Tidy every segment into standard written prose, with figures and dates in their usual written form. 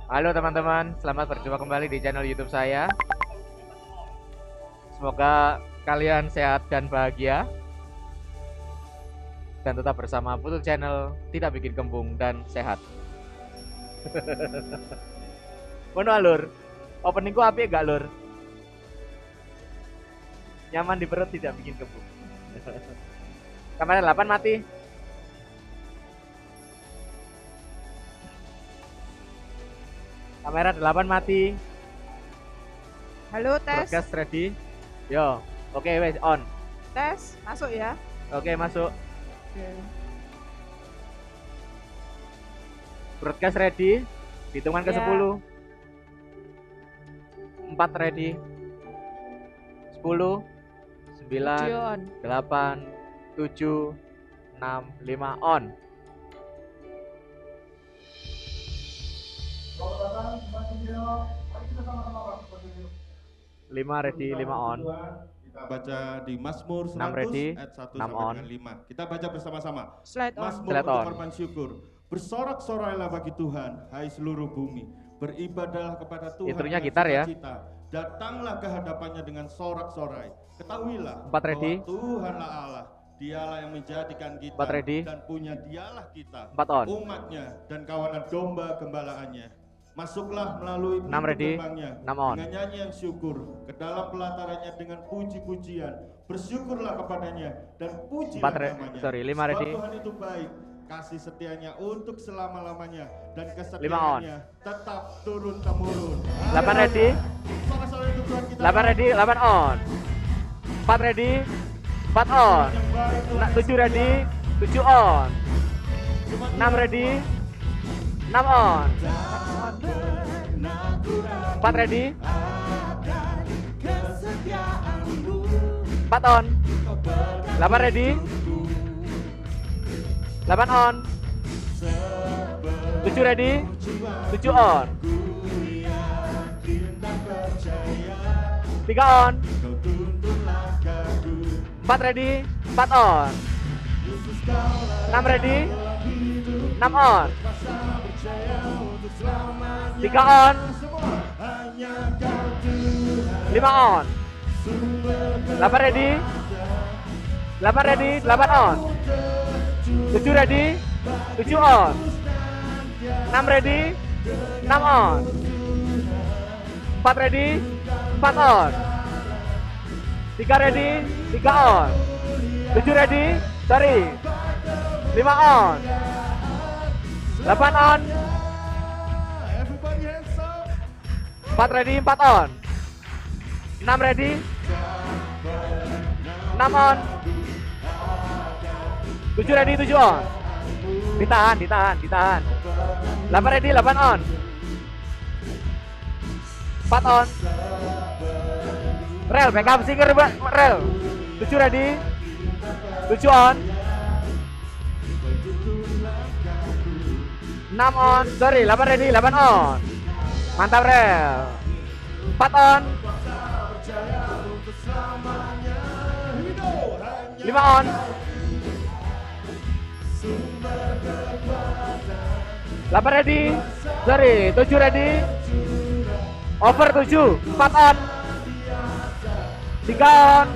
Halo teman-teman, selamat berjumpa kembali di channel YouTube saya. Semoga kalian sehat dan bahagia dan tetap bersama Putu Channel, tidak bikin kembung dan sehat. Ngono alur. Openingku apik gak lur? Nyaman di perut, tidak bikin kembung. Kamera 8 mati. Kamera 8 mati. Halo, tes. Broadcast ready. Yo, oke wes on. Tes, masuk ya. Oke, masuk. Oke. Broadcast ready. Hitungan ke Ya. 10. 4 ready. 10, 9, Video on. 8, 7, 6, 5 on. Lima ready, 5 on. Kita baca di Mazmur 6 ready, 100 ayat 1 6 sampai on. dengan 5. Kita baca bersama-sama. Slide on. Mazmur Slide untuk on. korban syukur. Bersorak-sorailah bagi Tuhan, hai seluruh bumi. Beribadahlah kepada Tuhan. Intronya dengan gitar ya. sukacita. Datanglah ke hadapannya dengan sorak-sorai. Ketahuilah 4 ready. bahwa Tuhanlah Allah. Dialah yang menjadikan kita 4 ready. dan punya dialah kita, 4 on. umatnya dan kawanan domba gembalaannya. Masuklah melalui 6 pintu ready, gerbangnya 6 on. dengan nyanyian syukur, ke dalam pelatarannya dengan puji-pujian. Bersyukurlah kepadanya dan pujilah namanya. 5 ready. Sebab Tuhan itu baik, kasih setianya untuk selama-lamanya, dan 5 on. kesetiaannya tetap turun-temurun. 8 ready. Sorak-sorai untuk Tuhan kita. 8 ready, 8 on. 4 ready, 4 on. 7 ready, 7 on. 6 ready, 6 on. 4 ready, 4 on. 8 ready, 8 on. 7 ready, 7 on. 3 on. 4 ready, 4 on. 6 ready, 6 on. 3 on. 5 on. 8 ready, 8 ready, 8 on. 7 ready, 7 on. 6 ready, 6 on. 4 ready, 4 on. 3 ready, 3 on. 7 ready, sorry, 5 on. 8 on. 4 ready, 4 on. 6 ready, 6 on. 7 ready, 7 on. Ditahan, ditahan, ditahan. 8 ready, 8 on. 4 on. Rel, backup singer, rel. 7 ready, 7 on. 6 on, sorry, 8 ready, 8 on. Mantap rel. 4 on. 5 on. 8 ready, sorry, 7 ready. Over 7, 4 on. 3 on.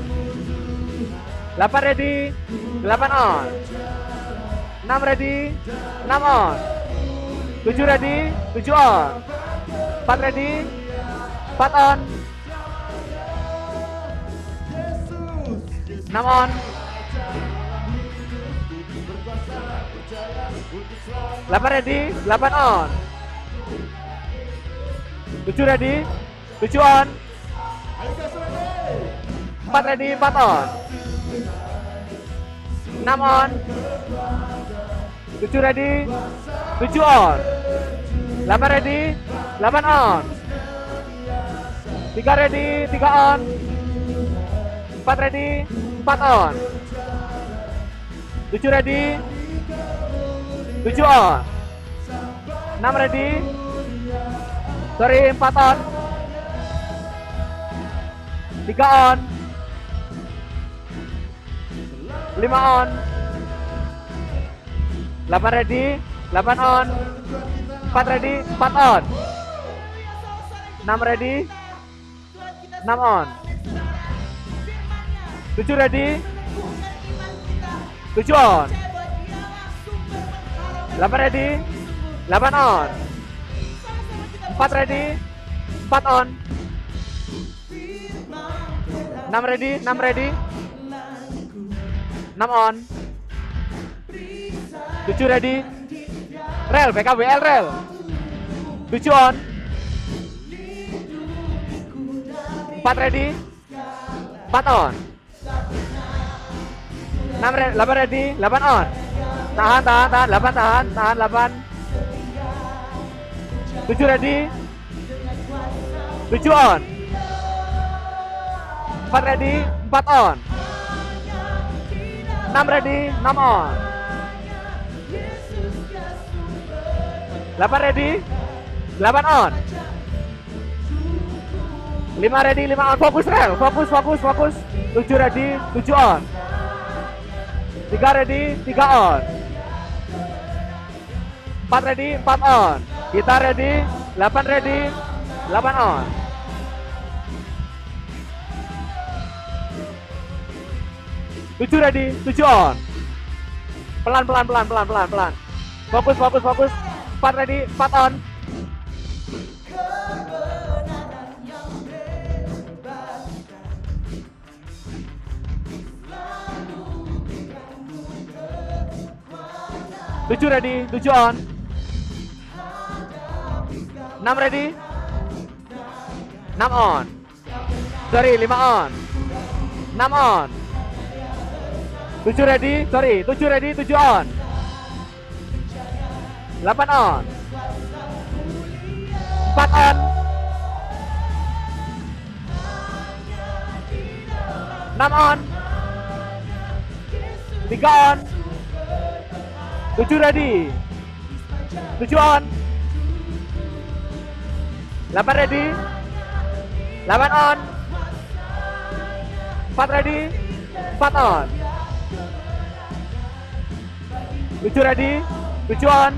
8 ready, 8 on. 6 ready, 6 on. 7 ready, 7 on. 4 ready, 4 on. 6 on. 8 ready, 8 on. 7 ready, 7 on. 4 ready, 4 on. 6 on. 7 ready, 7 on. 8 ready, 8 on. 3 ready, 3 on. 4 ready, 4 on. 7 ready, 7 on. 6 ready, sorry, 4 on. 3 on. 5 on. 8 ready, 8 on. 4 ready, 4 on. 6 ready, 6 on. 7 ready, 7 on. 8 ready, 8 on. 4 ready, 4 on. 6 ready, 6 ready, 6 on. 7 ready, rel, BKWL rel. 7 on. 4 ready, 4 on. 8 ready, 8 on. Tahan, 8 tahan, 8. 7 ready, 7 on. 4 ready, 4 on. 6 ready, 6 on. 8 ready, 8 on. 5 ready, 5 on. Fokus rel, fokus. 7 ready, 7 on. 3 ready, 3 on. 4 ready, 4 on. Kita ready, 8 ready, 8 on. 7 ready, 7 on. Pelan. Fokus. 4 ready, 4 on. 7 ready, 7 on. 6 ready, 6 on. Sorry, 5 on. 6 on. 7 ready, 7 on. 8 on. 4 on. 6 on. 3 on. 7 ready, 7 on. 8 ready, 8 on. 4 ready, 4 on. 7 ready, 7 on.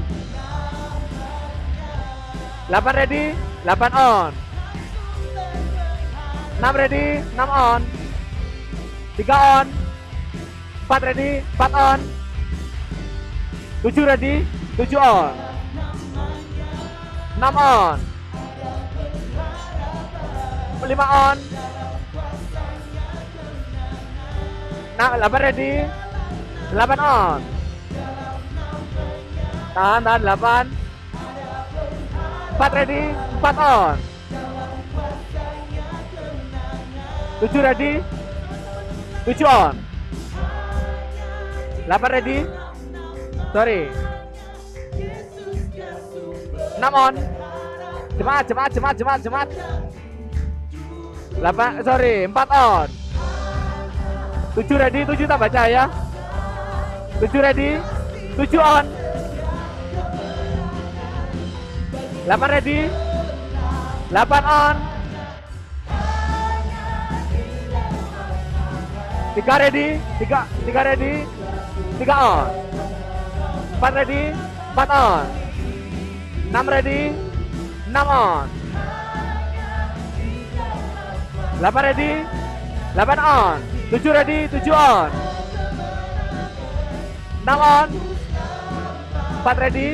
8 ready, 8 on. 6 ready, 6 on. 3 on. 4 ready, 4 on. 7 ready, 7 on. 6 on. 5 on. 8 ready, 8 on. Tahan 8. 4 ready, 4 on. 7 ready, 7 on. 8 ready, sorry, 6 on. Cepat. 8, sorry, 4 on. 7 ready, 7 tak baca ya. 7 ready, 7 on. 8 ready, 8 on. 3 ready, 3 ready, 3 on. 4 ready, 4 on. 6 ready, 6 on. 8 ready, 8 on. 7 ready, 7 on. 6 on. 4 ready,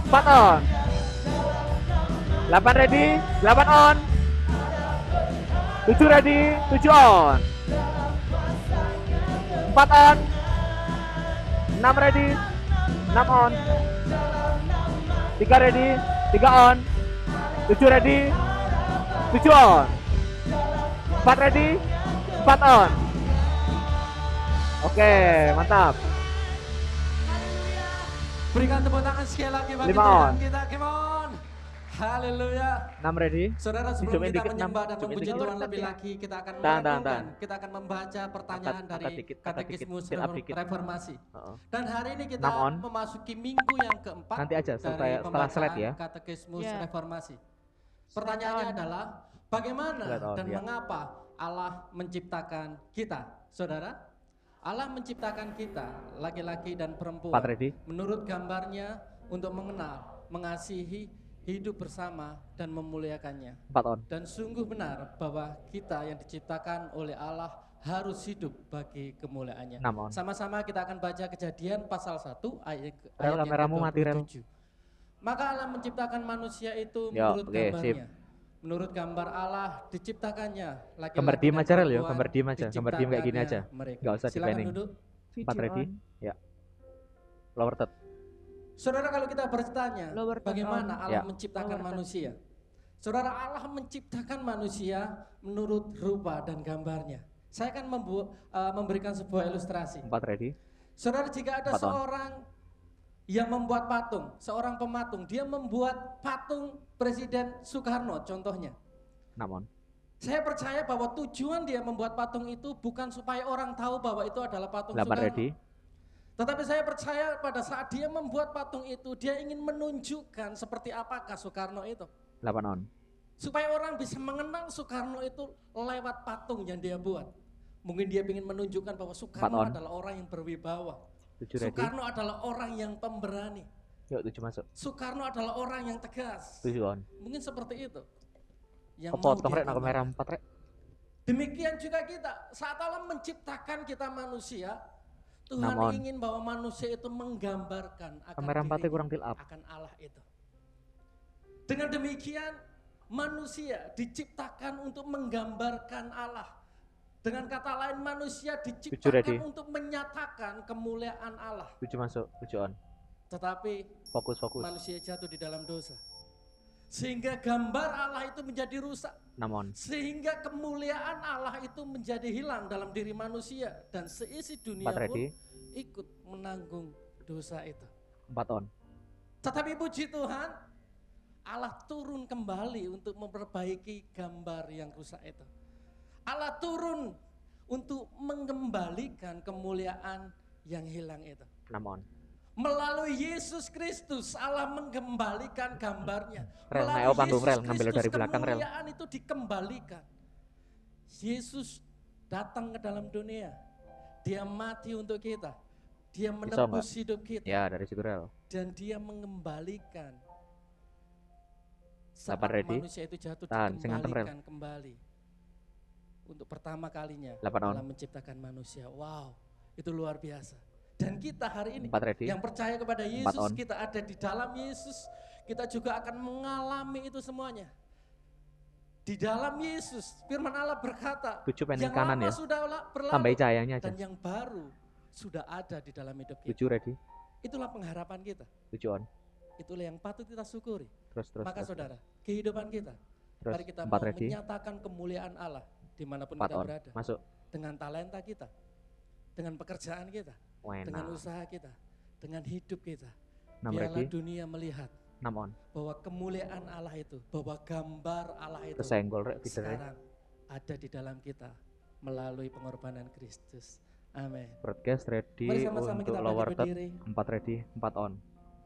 4 on. 8 ready, 8 on. 7 ready, 7 on. 4 on. 6 ready, 6 on. 3 ready, 3 on. 7 ready, 7 on. 4 ready, 4 on. Oke, mantap. Berikan tepuk tangan sekali lagi bagi 5 on. Tuhan kita, come on. Haleluya. 6 ready. Saudara, sebelum Zoom in kita dikit, menyembah 6. dan Zoom in memuji dikit. Tuhan lebih lagi, kita akan Tahan. melakukan, kita akan membaca pertanyaan Angkat dari dikit, Katekismus build up dikit. Reformasi. Heeh. Dan hari ini kita 6 on. memasuki minggu yang keempat Nanti aja, dari setelah pembacaan slide ya. Katekismus Ya. Reformasi. Pertanyaannya adalah, bagaimana Slide on, dan ya. mengapa Allah menciptakan kita? Saudara, Allah menciptakan kita, laki-laki dan perempuan, 4 ready. menurut gambarnya untuk mengenal mengasihi, hidup bersama, dan memuliakannya. 4 on. Dan sungguh benar bahwa kita yang diciptakan oleh Allah harus hidup bagi kemuliaannya. 6 on. Sama-sama kita akan baca Kejadian pasal 1 ayat Rel, yang kameramu mati, Rel. ke-27. Maka Allah menciptakan manusia itu Yo, menurut oke, gambarnya. Menurut gambar Allah diciptakannya laki-laki Gambar diem dan aja, Rel, ya. perempuan, Gambar diem aja. Gambar diem kayak gini aja. diciptakannya mereka. Nggak usah Silakan di-planning. duduk. 4 ready? on. Ya. Lower third. Saudara, kalau kita bertanya Lower third bagaimana on. Allah Ya. menciptakan Lower third. manusia. Saudara, Allah menciptakan manusia menurut rupa dan gambarnya. Saya akan memberikan sebuah ilustrasi. 4 ready? Saudara, jika ada 4 on. seorang yang membuat patung, seorang pematung, dia membuat patung Presiden Soekarno contohnya. 6 on. Saya percaya bahwa tujuan dia membuat patung itu bukan supaya orang tahu bahwa itu adalah patung 8 Soekarno. ready? Tetapi saya percaya pada saat dia membuat patung itu, dia ingin menunjukkan seperti apakah Soekarno itu. 8 on. Supaya orang bisa mengenal Soekarno itu lewat patung yang dia buat. Mungkin dia ingin menunjukkan bahwa Soekarno 4 on. adalah orang yang berwibawa. 7 ready? Soekarno adalah orang yang pemberani. Yuk 7 masuk. Soekarno adalah orang yang tegas. 7 on. Mungkin seperti itu. Yang Oh, mau potong dia rek, nak kamera gambarkan. 4 rek. Demikian juga kita, saat Allah menciptakan kita manusia, Tuhan Namun. ingin bahwa manusia itu menggambarkan akan Kamera 4 dirinya, kurang tilt up. akan Allah itu. Dengan demikian, manusia diciptakan untuk menggambarkan Allah. Dengan kata lain, manusia ready? diciptakan untuk menyatakan kemuliaan Allah. 7 masuk, 7 on. Tetapi Fokus. manusia jatuh di dalam dosa. Sehingga gambar Allah itu menjadi rusak. 6 on. Sehingga kemuliaan Allah itu menjadi hilang dalam diri manusia. Dan seisi dunia 4 pun ready? ikut menanggung dosa itu. 4 on. Tetapi puji Tuhan, Allah turun kembali untuk memperbaiki gambar yang rusak itu. Allah turun untuk mengembalikan kemuliaan yang hilang itu. 6 on. Melalui Yesus Kristus Allah mengembalikan gambarnya. Rel, Melalui naik panggung, Yesus Rel, ngambil Kristus dari belakang, Rel. kemuliaan itu dikembalikan. Yesus datang ke dalam dunia. Dia mati untuk kita. Dia menebus hidup kita. Ya, dari situ rel. Dan dia mengembalikan. Saat 8 ready? manusia itu jatuh, Tahan, sing anteng, Rel. dikembalikan kembali. Untuk pertama kalinya 8 on. dalam menciptakan manusia. Wow, itu luar biasa. Dan kita hari ini 4 ready? yang percaya kepada 4 Yesus, on. kita ada di dalam Yesus, kita juga akan mengalami itu semuanya. Di dalam Yesus, firman Allah berkata, 7 pending yang kanan lama ya. sudah berlalu Tambahin cahayanya aja. dan yang baru sudah ada di dalam hidup kita. 7 ready? Itulah pengharapan kita. 7 on. Itulah yang patut kita syukuri. Terus. Maka saudara, kehidupan kita, Terus, mari kita 4 mau ready? menyatakan kemuliaan Allah dimanapun 4 kita on. berada. Masuk. Dengan talenta kita, dengan pekerjaan kita, dengan Wena. usaha kita, dengan hidup kita. 6 Biarlah ready? dunia melihat 6 on. bahwa kemuliaan Allah itu, bahwa gambar Allah itu Kesenggol rek feedernya. sekarang ada di dalam kita melalui pengorbanan Kristus. Amin. Broadcast ready Mari sama-sama untuk kita lower bangkit third. berdiri. 4 ready, 4 on.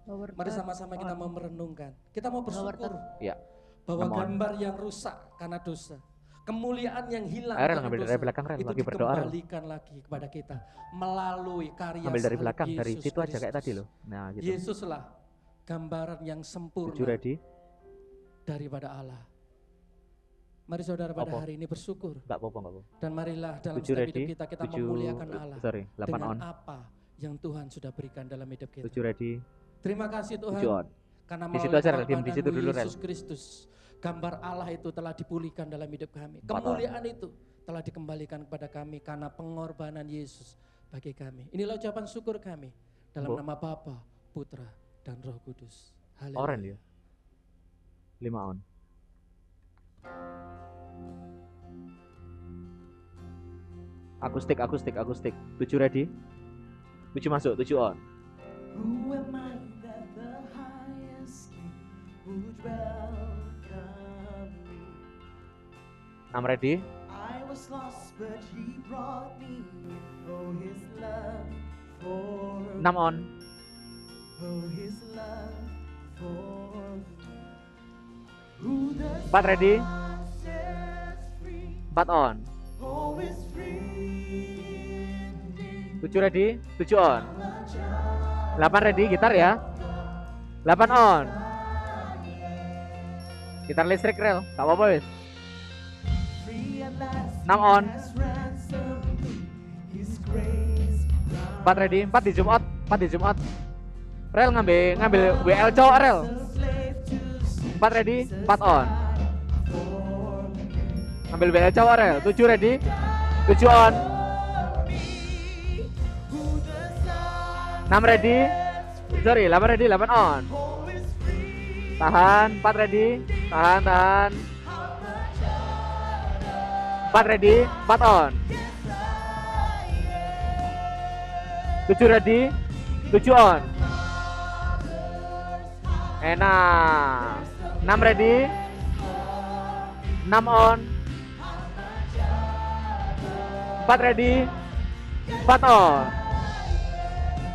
Lower Mari third, sama-sama kita on. mau merenungkan. Kita mau bersyukur Ya. bahwa Come on. gambar yang rusak karena dosa, kemuliaan yang hilang Rel, karena ngambil dosa, dari belakang, Rel. itu Lagi berdoa, Rel. dikembalikan lagi kepada kita melalui karya Ambil dari salib belakang, dari Yesus situ aja kayak Kristus. tadi loh. Nah, gitu. Yesuslah gambaran yang 7 sempurna ready? daripada Allah. Mari saudara pada Apa? hari ini bersyukur. Enggak apa-apa, enggak apa. Dan marilah dalam 7 setiap hidup ready? kita 7 memuliakan Allah sorry, 8 dengan on. apa yang Tuhan sudah berikan dalam hidup kita. 7 ready? Terima kasih Tuhan 7 on. karena Di situ melalui aja, Rel. Diam di situ pengorbananmu, dulu, Rel. Yesus Kristus, gambar Allah itu telah dipulihkan dalam hidup kami. 4 on. Kemuliaan itu telah dikembalikan kepada kami karena pengorbanan Yesus bagi kami. Inilah ucapan syukur kami dalam Bu. nama Bapa, Putra, dan Roh Kudus. Haleluya. Oren ya. 5 on. Akustik. 7 ready? 7 masuk, 7 on. Who am I that the highest king would welcome me? 6 ready? I was lost, but he brought me in. Oh, his love for 6 on. Oh, his love for me. Who the 4 ready? Son sets free, 4 on. oh, is free indeed. 7 ready? 7 on. A child 8 ready, gitar ya. 8 on. Gitar listrik rel, gak apa-apa wis. Free at last, 6 on. has ransomed me. His grace 4 ready, 4 di zoom out, 4 di zoom out. Rel ngambil WL cowok rel. 4 ready, 4 on. Ambil WL cowok rel, 7 ready, 7 on. 6 ready, sorry 8 ready, 8 on. Tahan, 4 ready, tahan. 4 ready, 4 on. 7 ready, 7 on. Enak. 6 ready, 6 on. 4 ready, 4 on.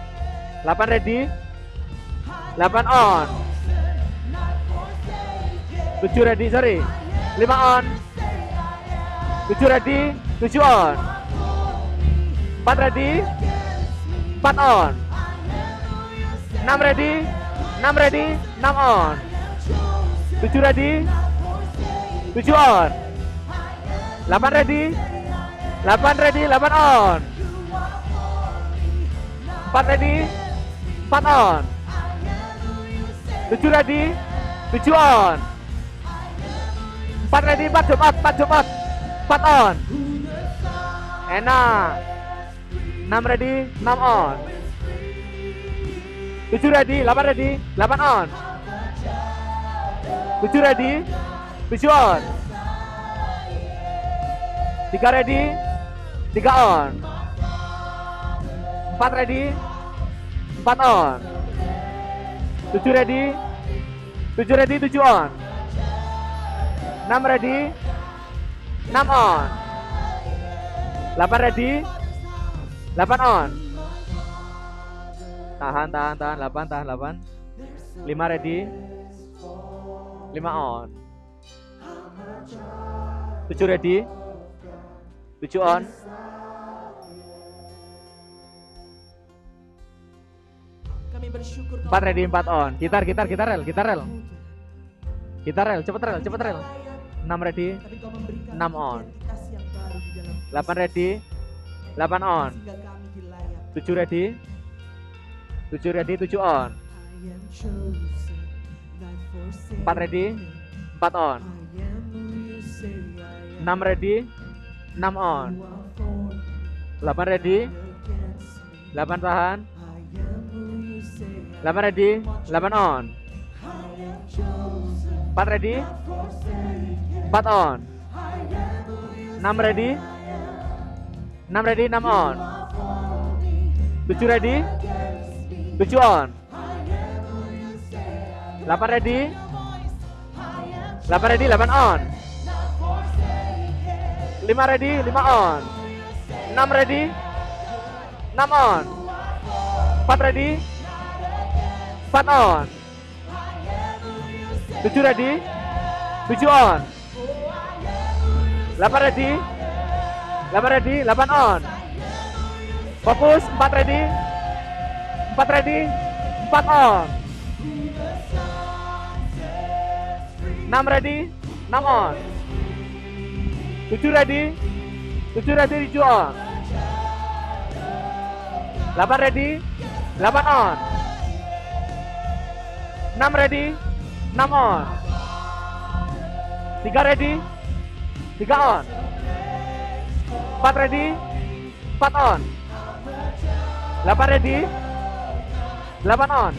8 ready, 8 on. 7 ready, sorry 5 on. 7 ready, 7 on. 4 ready, 4 on. 6 ready, 6 ready, 6 on. 7 ready, 7 on. 8 ready, 8 ready, 8 on. 4 ready, 4 on. 7 ready, 7 on. 4 ready, 4 jump out, 4 jump out, 4 on. Enak. 6 ready, 6 on. 7 ready, 8 ready, 8 on. 7 ready, 7 on. 3 ready, 3 on. 4 ready, 4 on. 7 ready, 7 ready, 7 on. 6 ready, 6 on. 8 ready, 8 on. Tahan 8, tahan 8. 5 ready, 5 on. 7 ready, 7 on. Kami bersyukur 4 ready, 4 on. Gitar rel. Gitar rel, cepet rel. 6 ready, 6 on. 8 ready, 8 on. 7 ready, 7 ready, 7 on. 4 ready, 4 on. 6 ready, 6 on. 8 ready, 8 tahan. 8 ready, 8 on. 4 ready, 4 on. 6 ready, 6 ready, 6 on. 7 ready, 7 on. 8 ready, 8 ready, 8 on. 5 ready, 5 on. 6 ready, 6 on. 4 ready, 4 on. 7 ready, 7 on. 8 ready, 8 ready, 8 on. Fokus, 4 ready, 4 ready, 4 on. 6 ready, 6 on. 7 ready, 7 ready, 7 on. 8 ready, 8 on. 6 ready, 6 on. 3 ready, 3 on. 4 ready, 4 on. 8 ready, 8 on.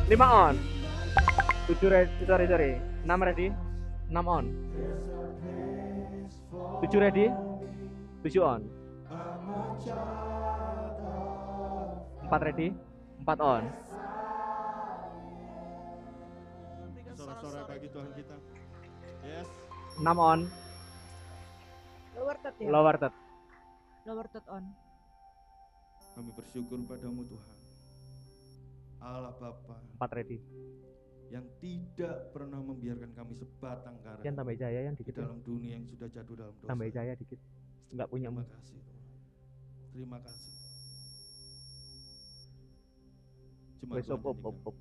5 on. 7 ready, sorry. 6 ready, 6 on. 7 ready, 7 on. 4 ready, 4 on. Sorak-sorai bagi Tuhan kita. Yes. 6 on, Lower third ya? lower third. Lower third on. Kami bersyukur padamu Tuhan. Allah Bapa 4 ready. yang tidak pernah membiarkan kami sebatang kara Yang tambah jaya yang di dikit. dalam dunia yang sudah jatuh dalam dosa. Tambah jaya dikit. Enggak punya Terima kasih Tuhan. Terima kasih. Jemaat Wes Tuhan op. nyanyikan.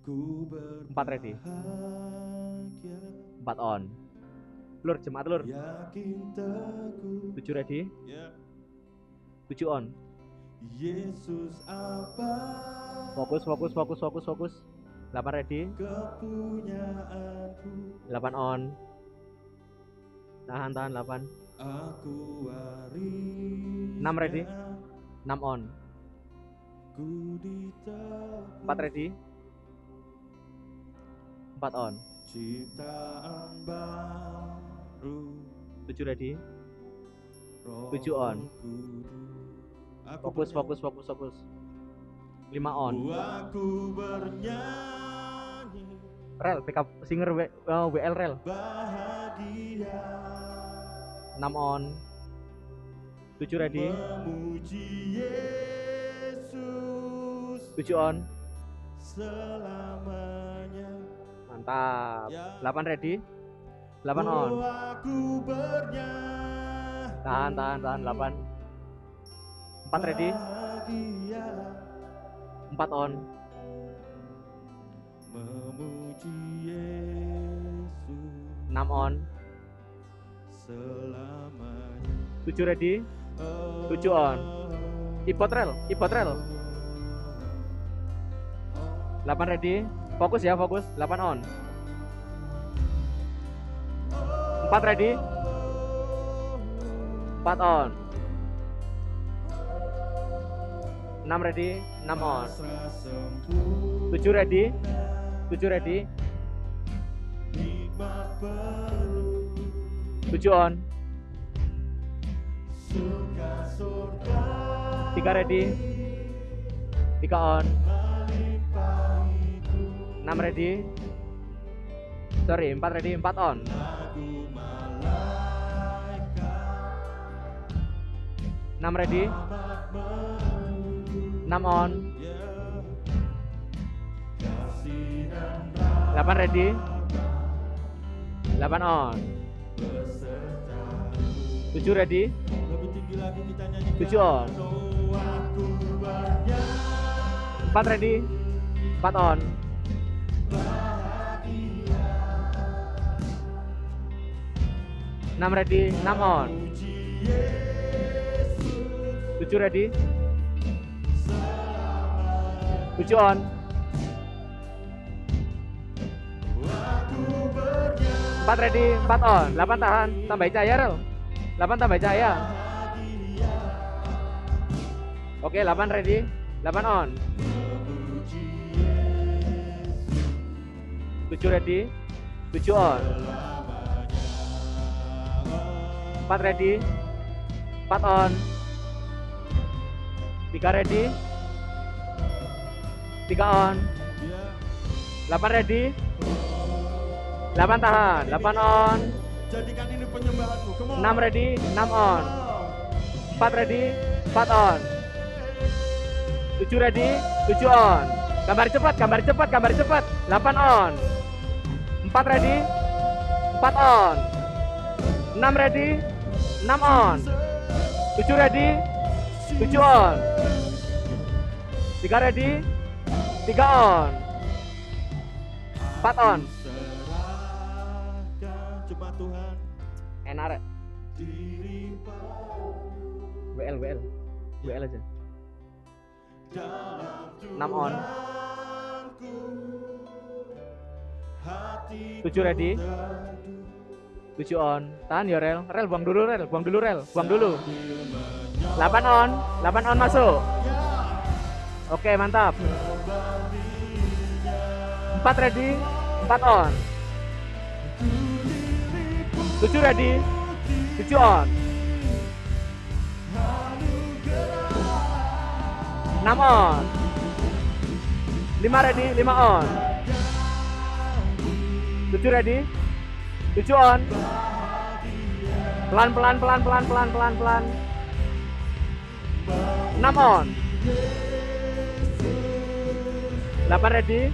Ku 4 ready. berbahagia, 4 on. Lur, jemaat lur. yakin teguh. 7 ready. Ya, 7 on. Yesus apa Fokus, fokus, fokus, fokus, fokus. 8 ready. kepunyaanku, 8 on. Tahan, tahan 8. aku wariskan. 6 ready. 6 on. Ku ditebus 4 ready. 4 on. ciptaan baru, 7 ready. Roh 7 on. Kudus. Aku Fokus, bernyanyi. fokus, fokus, fokus. 5 on. Aku bernyanyi Rel, backup singer WL rel. bahagia, 6 on. 7 ready. memuji Yesus 7 on. selamanya. Mantap. 8 ready. 8 on. Oh, aku bernyanyi Tahan, tahan, tahan 8. 4 ready. bahagia, 4 on. memuji Yesus 6 on. selamanya. 7 ready. 7 on. Keyboard rel, keyboard rel. 8 ready. Fokus ya, fokus. 8 on. 4 ready. 4 on. 6 ready. 6 on. 7 ready. 7 ready. Nikmat penuh 7 on. surga surga 3 ready. 3 on. melimpahiku, 6 ready. Sorry, 4 ready. 4 on. lagu malaikat 6 ready. amat menunggu, 6 on. ya kasih dan 8 ready. 8 on. beserta. 7 ready. Lebih tinggi lagi kita nyanyikan. 7 on. Oh, aku bernyanyi 4 ready. 4 on. bahagia, 6 ready. 6 on. puji Yesus 7 ready. selamanya. 7 on. Aku bernyanyi 4 ready. 4 on. 8 tahan. Tambahin cahaya rel. 8 tambah cahaya. bahagia, Oke, 8 ready. 8 on. memuji Yesus 7 ready. 7 on. selamanya. 4 ready. 4 on. 3 ready. 3 on. Ya, 8 ready. 8 tahan. 8 on. jadikan ini penyembahanmu. Come on. 6 ready. 6 on. 4 ready. 4 on. 7 ready. 7 on. Gambar cepat, gambar cepat, gambar cepat. 8 on. 4 ready. 4 on. 6 ready. 6 on. 7 ready. 7 on. 3 ready. 3 on. 4 on. Serahkan cuma Tuhan Enak rek. diri WL WL. WL aja. dalam 6 on. Tuhanku, hatiku 7 ready. teduh, 7 on. Tahan ya rel. Rel buang dulu rel. Buang dulu rel. Buang dulu. 8 on. 8 on masuk. Oke, mantap. 4 ready. 4 on. 7 ready. 7 on. 6 on. 5 ready. 5 on. 7 ready. 7 on. Pelan pelan pelan pelan pelan pelan pelan. 6 on. 8 ready.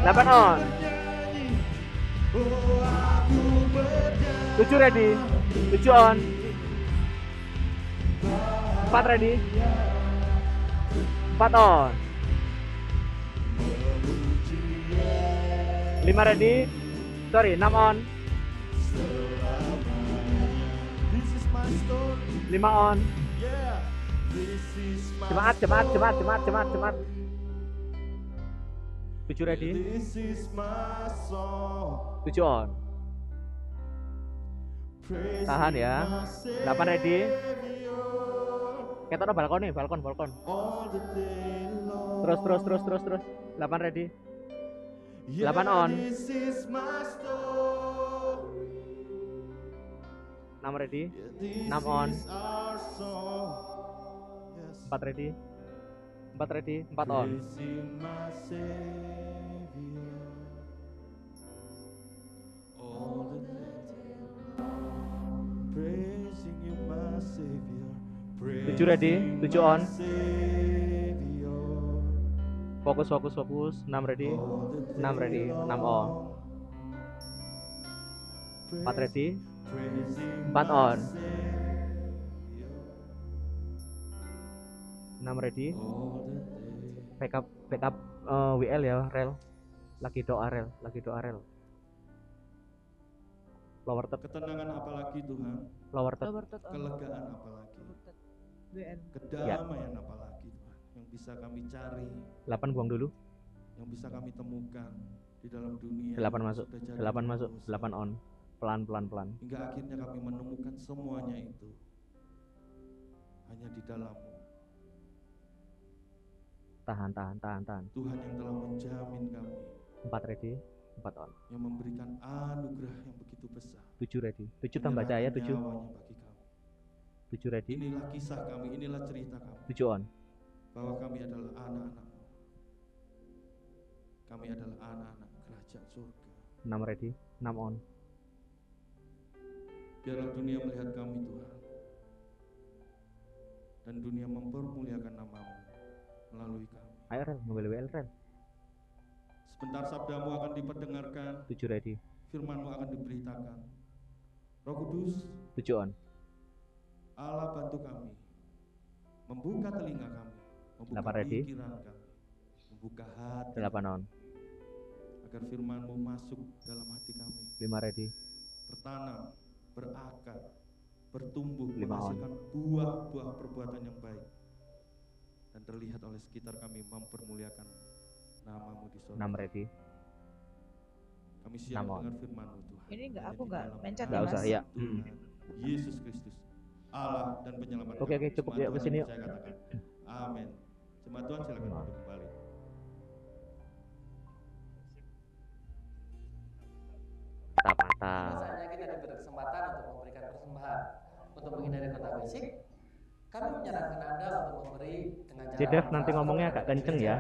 8 on. 7 ready. 7 on. 4 ready. 4 on. 5 ready. Sorry, 6 on. This is my story. 5 on. Yeah. This is my Jemaat. story. 7 ready. This is my song. 7 on. Praising Tahan ya. my 8 ready. Savior Ketokno balkon nih, balkon. all the day long. Terus. 8 ready. Yeah, 8 on. This is my story. 6 ready. Yeah, this 6 on. is our song. Yes. 4 ready. 4 on. Praising my Savior all the day long. Praising you, my Savior. 7 ready. 7 on. Savior Fokus. 6 ready. all the 6 ready. day 6 on. long. 4 ready. Praising 4 my on. Savior 6 ready. all the day. Backup WL ya, rel. Lagi doa rel. Lower third. Ketenangan apalagi Tuhan, Lower third. Lower third on. kelegaan apalagi, Lower third. WN. kedamaian apalagi Tuhan yang bisa kami cari, 8 buang dulu. yang bisa kami temukan di dalam dunia 8 yang masuk. sudah jadi 8 masuk. dosa. 8 on. Pelan. Hingga akhirnya kami menemukan semuanya itu hanya di dalam-Mu, Tahan. Tuhan yang telah menjamin kami, 4 ready. 4 on. yang memberikan anugerah yang begitu besar. 7 ready. 7 tambah Menyerahkan cahaya 7. nyawanya bagi kami. 7 ready. Inilah kisah kami, inilah cerita kami, 7 on. bahwa kami adalah anak-anak-Mu. Kami adalah anak-anak kerajaan surga. 6 ready. 6 on. Biarlah dunia melihat kami Tuhan, dan dunia mempermuliakan nama-Mu melalui kami. Ayo rel, ngambil WL rel. Sebentar sabdamu akan diperdengarkan, 7 ready. firman-Mu akan diberitakan. Roh Kudus, 7 on. Allah bantu kami, membuka telinga kami, membuka 8 ready. pikiran kami, membuka hati, 8 on. agar firman-Mu masuk dalam hati kami, 5 ready. bertanam, berakar, bertumbuh, 5 on. menghasilkan buah-buah perbuatan yang baik, dan terlihat oleh sekitar kami mempermuliakan nama-Mu di sorga. 6 ready. Kami siap 6 on. dengar firman-Mu Tuhan. Ini enggak, Hanya aku di enggak dalam mencet Nggak ya, usah, Mas. ya. Tuhan Yesus Kristus, Allah dan penyelamat Oke, kami. cukup Jemaat ya, Tuhan kesini yang yuk. percaya katakan, amin. Jemaat Tuhan silakan duduk kembali. Mantap. Saatnya kita diberi kesempatan untuk memberikan persembahan untuk menghindari kontak fisik. Kami menyarankan Anda untuk memberi dengan cara Jedev nanti ngomongnya agak kenceng ya.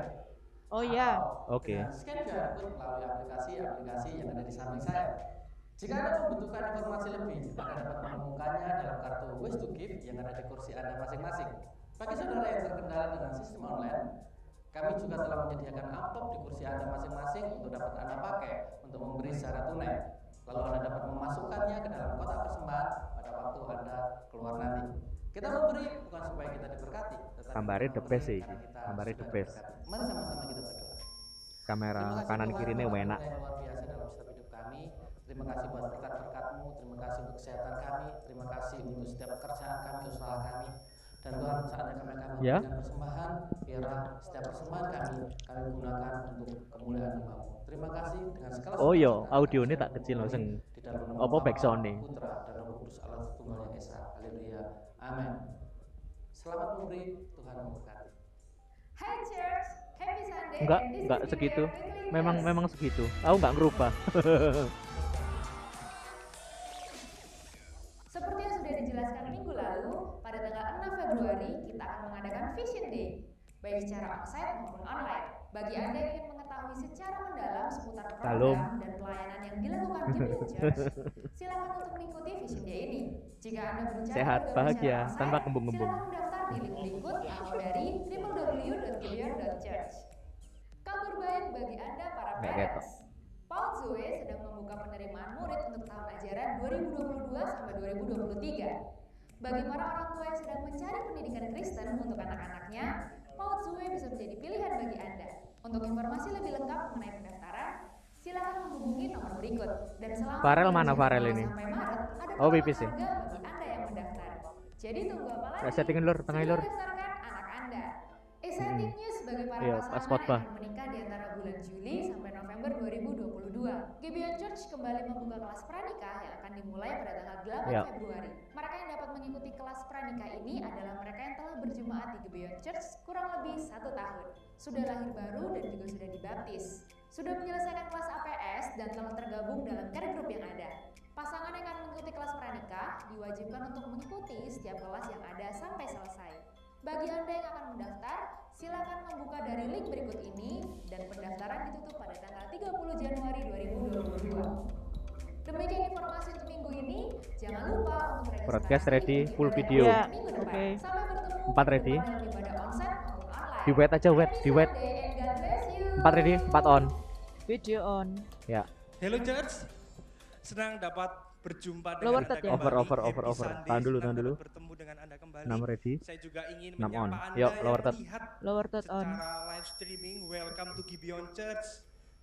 Oh iya. Oke. dengan scan QR code melalui aplikasi yang ada di samping saya. Jika Anda membutuhkan informasi lebih, Anda dapat menemukannya dalam kartu Wish to Give yang ada di kursi Anda masing-masing. Bagi saudara yang terkendala dengan sistem online, kami juga telah menyediakan amplop di kursi Anda masing-masing untuk dapat Anda pakai untuk memberi secara tunai. Lalu Anda dapat memasukkannya ke dalam kotak persembahan pada waktu Anda keluar nanti. Kita memberi bukan supaya kita diberkati, tetapi Gambarnya kita the memberi best sih. karena kita Gambarnya the sudah best. diberkati. Mari sama-sama kita berdoa. Kamera Terima kasih kanan Tuhan, kiri ini buat enak. yang luar biasa dalam setiap hidup kami. Terima kasih buat berkat-berkat-Mu, terima kasih untuk kesehatan kami, terima kasih untuk setiap pekerjaan kami, usaha kami. Dan Tuhan, saatnya kami akan Ya. memberikan persembahan, biarlah setiap persembahan kami gunakan untuk kemuliaan nama-Mu. Terima kasih dengan segala Oh iya, sukacita audio ini kami tak kecil memberi langsung. di dalam nama Apa Bapa, backsound nih? Putra dan Roh Kudus Allah Tunggal yang Esa. Haleluya. Amin. Selamat memberi, Tuhan memberkati. Hi Church, Happy Sunday. Enggak, and this enggak is segitu. Julia Twinkling Memang Stars. segitu. Aku enggak ngerubah. Seperti yang sudah dijelaskan minggu lalu, pada tanggal 6 Februari kita akan mengadakan Vision Day, baik secara onsite maupun online. Bagi Anda yang ingin mengetahui secara mendalam seputar Salam. program dan pelayanan yang dilakukan Julia Church, silakan untuk mengikuti Vision Day ini. Jika Anda berencana Sehat, bergabung bahagia, secara onsite, tanpa kembung-kembung. silakan mendaftar di link berikut atau dari www.gilead.church. Kabar baik bagi Anda para Nggak parents. ketok. Paul Zoe sedang membuka penerimaan murid untuk tahun ajaran 2022 sampai 2023. Bagi para orang tua yang sedang mencari pendidikan Kristen untuk anak-anaknya, Paul Zoe bisa menjadi pilihan bagi Anda. Untuk informasi lebih lengkap mengenai pendaftaran, silakan menghubungi nomor berikut. Dan selama Farel mana bulan Farel Januari ini? sampai Maret, ada Oh, potongan pipis ya? harga bagi Anda yang mendaftar. Jadi tunggu apa lagi? Settingin lur, tengah Segera lur. daftarkan anak Anda. Exciting news bagi para Iya, pas pasangan yang khotbah. akan menikah di antara bulan Juli sampai November 2022. Gibeon Church kembali membuka kelas pranikah yang akan dimulai pada tanggal 8 Iya. Februari. Mereka yang dapat mengikuti kelas pranikah ini adalah mereka yang telah berjemaat di Gibeon Church kurang lebih 1 tahun, sudah lahir baru dan juga sudah dibaptis, sudah menyelesaikan kelas APS dan telah tergabung dalam care group yang ada. Pasangan yang akan mengikuti kelas pranikah diwajibkan untuk mengikuti setiap kelas yang ada sampai selesai. Bagi Anda yang akan mendaftar, silakan membuka dari link berikut ini dan pendaftaran ditutup pada tanggal 30 Januari 2022. Demikian informasi untuk minggu ini. Jangan lupa untuk registrasi Broadcast ready, untuk full ibadah video. Ya, minggu depan. oke. Sampai bertemu 4 ready. dalam ibadah onsite maupun online. Di wet aja, wet, di wet. Happy Sunday and God bless you. 4 ready, 4 on. Video on. Ya. Hello Church, senang dapat berjumpa Lower dengan Anda third ya? kembali. Over. Happy Tahan Sunday, dulu, senang tahan dulu. dapat bertemu dengan Anda kembali. 6 ready. Saya juga ingin 6 on. menyapa Anda Yuk, lower yang third. melihat Lower third on. secara live streaming. Welcome to Gibeon Church.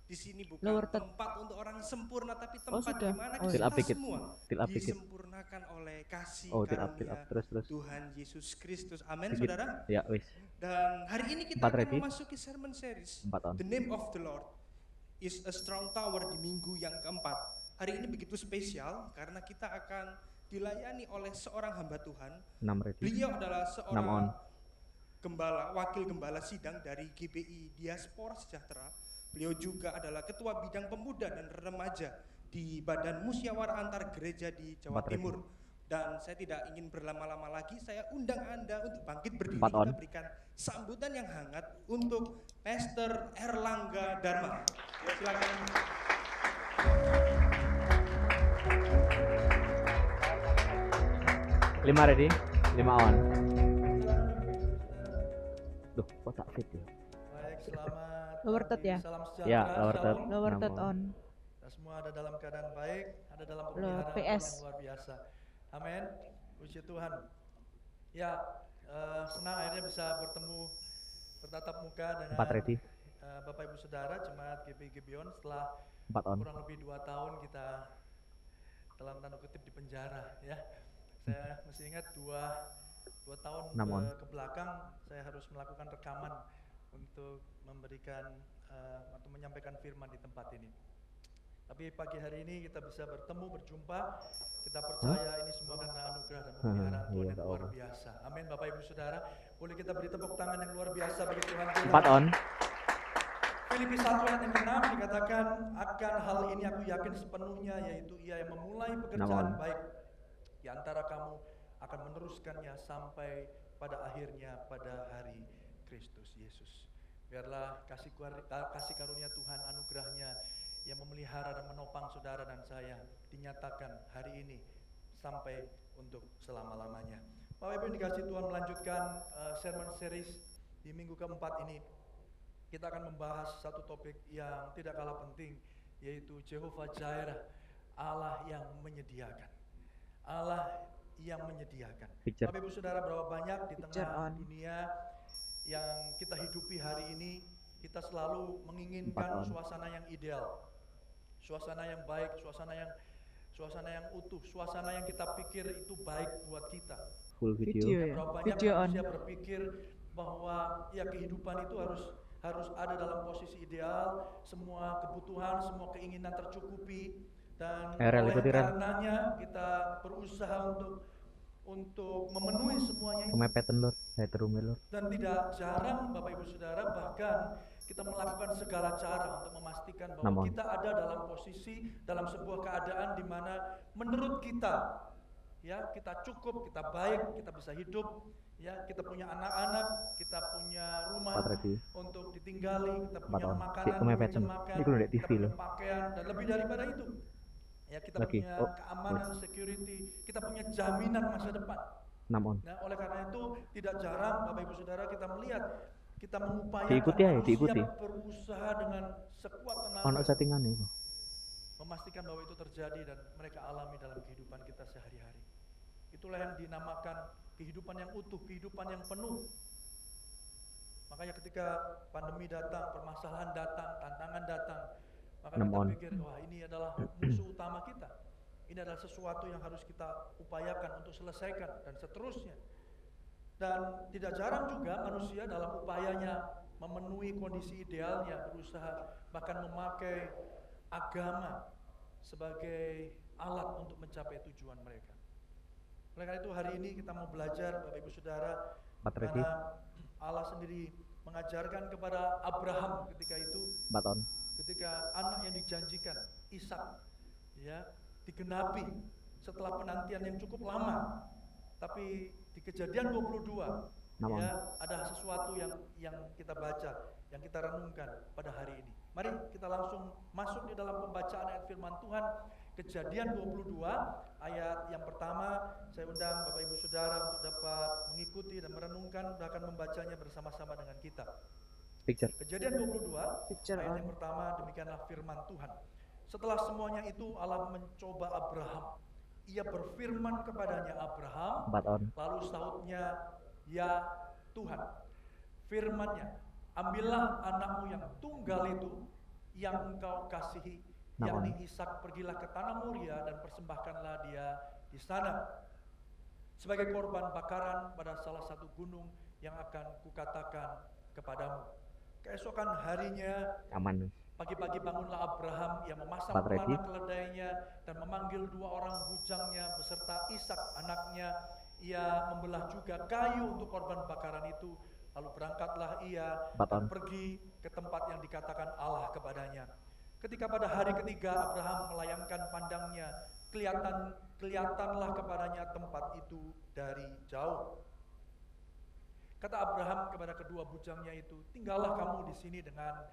Di sini bukan Lower third. tempat untuk orang sempurna, tapi Oh, tempat sudah. di mana Oh, Till kita up dikit. semua Till up dikit. disempurnakan oleh kasih Oh, till up. karunia Terus. Tuhan Yesus Kristus. Amin, Dikit. saudara. Ya, wis. Dan hari ini kita 4 akan ready. memasuki sermon series 4 on. The Name of the Lord is a Strong Tower di minggu yang keempat. Hari ini begitu spesial karena kita akan dilayani oleh seorang hamba Tuhan. 6 ready. Beliau adalah 6 on. seorang gembala, wakil gembala sidang dari GBI Diaspora Sejahtera. Beliau juga adalah ketua bidang pemuda dan remaja di Badan Musyawarah Antar Gereja di Jawa 4 ready. Timur. Dan saya tidak ingin berlama-lama lagi, saya undang Anda untuk bangkit berdiri. 4 on. Kita berikan sambutan yang hangat untuk Pastor Erlangga Dharma. Silakan. 5 ready, 5 on. Duh, kok tak fit ya? Baik, selamat Lower pagi, third ya? salam sejahtera, Ya, lower shalom. third. Lower 6 third on. Kita semua ada dalam keadaan baik, ada dalam Lower pemeliharaan Tuhan PS. yang luar biasa. Amin. Puji Tuhan. Ya, senang akhirnya bisa bertemu bertatap muka dengan 4 ready, Bapak Ibu Saudara Jemaat GBI Gibeon setelah 4 on. kurang lebih 2 tahun kita dalam tanda kutip di penjara ya. Saya masih ingat dua tahun Namun. ke belakang saya harus melakukan rekaman untuk memberikan atau menyampaikan firman di tempat ini. Tapi pagi hari ini kita bisa bertemu, berjumpa. Kita percaya ini semua karena anugerah dan pemeliharaan Tuhan iya, yang tak luar apa. biasa. Amin Bapak Ibu Saudara. Boleh kita beri tepuk tangan yang luar biasa bagi Tuhan kita. 4 on. Filipi 1 ayat yang ke-6 dikatakan, akan hal ini aku yakin sepenuhnya, yaitu ia yang memulai pekerjaan Namun. baik di antara kamu akan meneruskannya sampai pada akhirnya pada hari Kristus Yesus. Biarlah kasih karunia Tuhan, anugerahnya yang memelihara dan menopang saudara dan saya dinyatakan hari ini sampai untuk selama-lamanya. Bapak Ibu yang dikasih Tuhan, melanjutkan sermon series di minggu keempat ini. Kita akan membahas satu topik yang tidak kalah penting, yaitu Jehovah Jireh, Allah yang menyediakan. Allah yang menyediakan. Picture. Bapak Ibu Saudara, berapa banyak di Picture tengah on. dunia yang kita hidupi hari ini, kita selalu 4 menginginkan on. suasana yang ideal, suasana yang baik, suasana yang utuh, suasana yang kita pikir itu baik buat kita. Full Video video. ya. Berapa banyak Video on. manusia berpikir bahwa ya kehidupan itu harus ada dalam posisi ideal, semua kebutuhan, semua keinginan tercukupi, dan Rel, oleh ikuti, Rel. karenanya kita berusaha untuk memenuhi semuanya itu. Kemepetan lur, saya terumil lur. Dan tidak jarang Bapak Ibu Saudara, bahkan kita melakukan segala cara untuk memastikan bahwa Namun. kita ada dalam posisi, dalam sebuah keadaan di mana menurut kita, ya kita cukup, kita baik, kita bisa hidup, ya kita punya anak-anak, kita punya rumah 4 ready. untuk ditinggali, kita 4 punya on. makanan Cik kemepet untuk nih. makan, Ini kudu liat kita TV punya loh. pakaian, dan lebih daripada itu, ya kita Lagi. punya Oh, keamanan, security, kita punya jaminan masa depan. 6 on. Nah, oleh karena itu tidak jarang Bapak Ibu Saudara kita melihat, kita mengupayakan Diikuti aja, manusia diikuti. berusaha dengan sekuat Ono tenaga settingan itu. memastikan bahwa itu terjadi dan mereka alami dalam kehidupan kita sehari-hari. Itulah yang dinamakan kehidupan yang utuh, kehidupan yang penuh. Makanya ketika pandemi datang, permasalahan datang, tantangan datang, Maka 6 kita on. pikir, wah ini adalah musuh utama kita. Ini adalah sesuatu yang harus kita upayakan untuk selesaikan dan seterusnya. Dan tidak jarang juga manusia dalam upayanya memenuhi kondisi idealnya berusaha bahkan memakai agama sebagai alat untuk mencapai tujuan mereka. Oleh karena itu hari ini kita mau belajar Bapak Ibu Saudara bagaimana Allah sendiri mengajarkan kepada Abraham ketika itu, 4 on. ketika anak yang dijanjikan Ishak ya digenapi setelah penantian yang cukup lama. Tapi di Kejadian 22 Namun. ya ada sesuatu yang kita baca, yang kita renungkan pada hari ini. Mari kita langsung masuk di dalam pembacaan ayat firman Tuhan. Kejadian 22 ayat yang pertama, saya undang Bapak Ibu Saudara untuk dapat mengikuti dan merenungkan dan akan membacanya bersama-sama dengan kita. Picture. Kejadian 22 Picture ayat on. yang pertama, demikianlah firman Tuhan. Setelah semuanya itu Allah mencoba Abraham. Ia berfirman kepadanya, Abraham, 4 on. lalu sahutnya, ya Tuhan, firman-Nya, ambillah anakmu yang tunggal itu yang engkau kasihi, yakni Ishak, pergilah ke tanah Moria dan persembahkanlah dia di sana sebagai korban bakaran pada salah satu gunung yang akan kukatakan kepadamu. Keesokan harinya, Aman. pagi-pagi bangunlah Abraham, ia memasang Empat ready. pelana keledainya dan memanggil 2 orang bujangnya beserta Ishak anaknya. Ia membelah juga kayu untuk korban bakaran itu. Lalu berangkatlah ia Empat dan on. pergi ke tempat yang dikatakan Allah kepadanya. Ketika pada hari ketiga Abraham melayangkan pandangnya, kelihatanlah kepadanya tempat itu dari jauh. Kata Abraham kepada kedua bujangnya itu, tinggallah kamu di sini dengan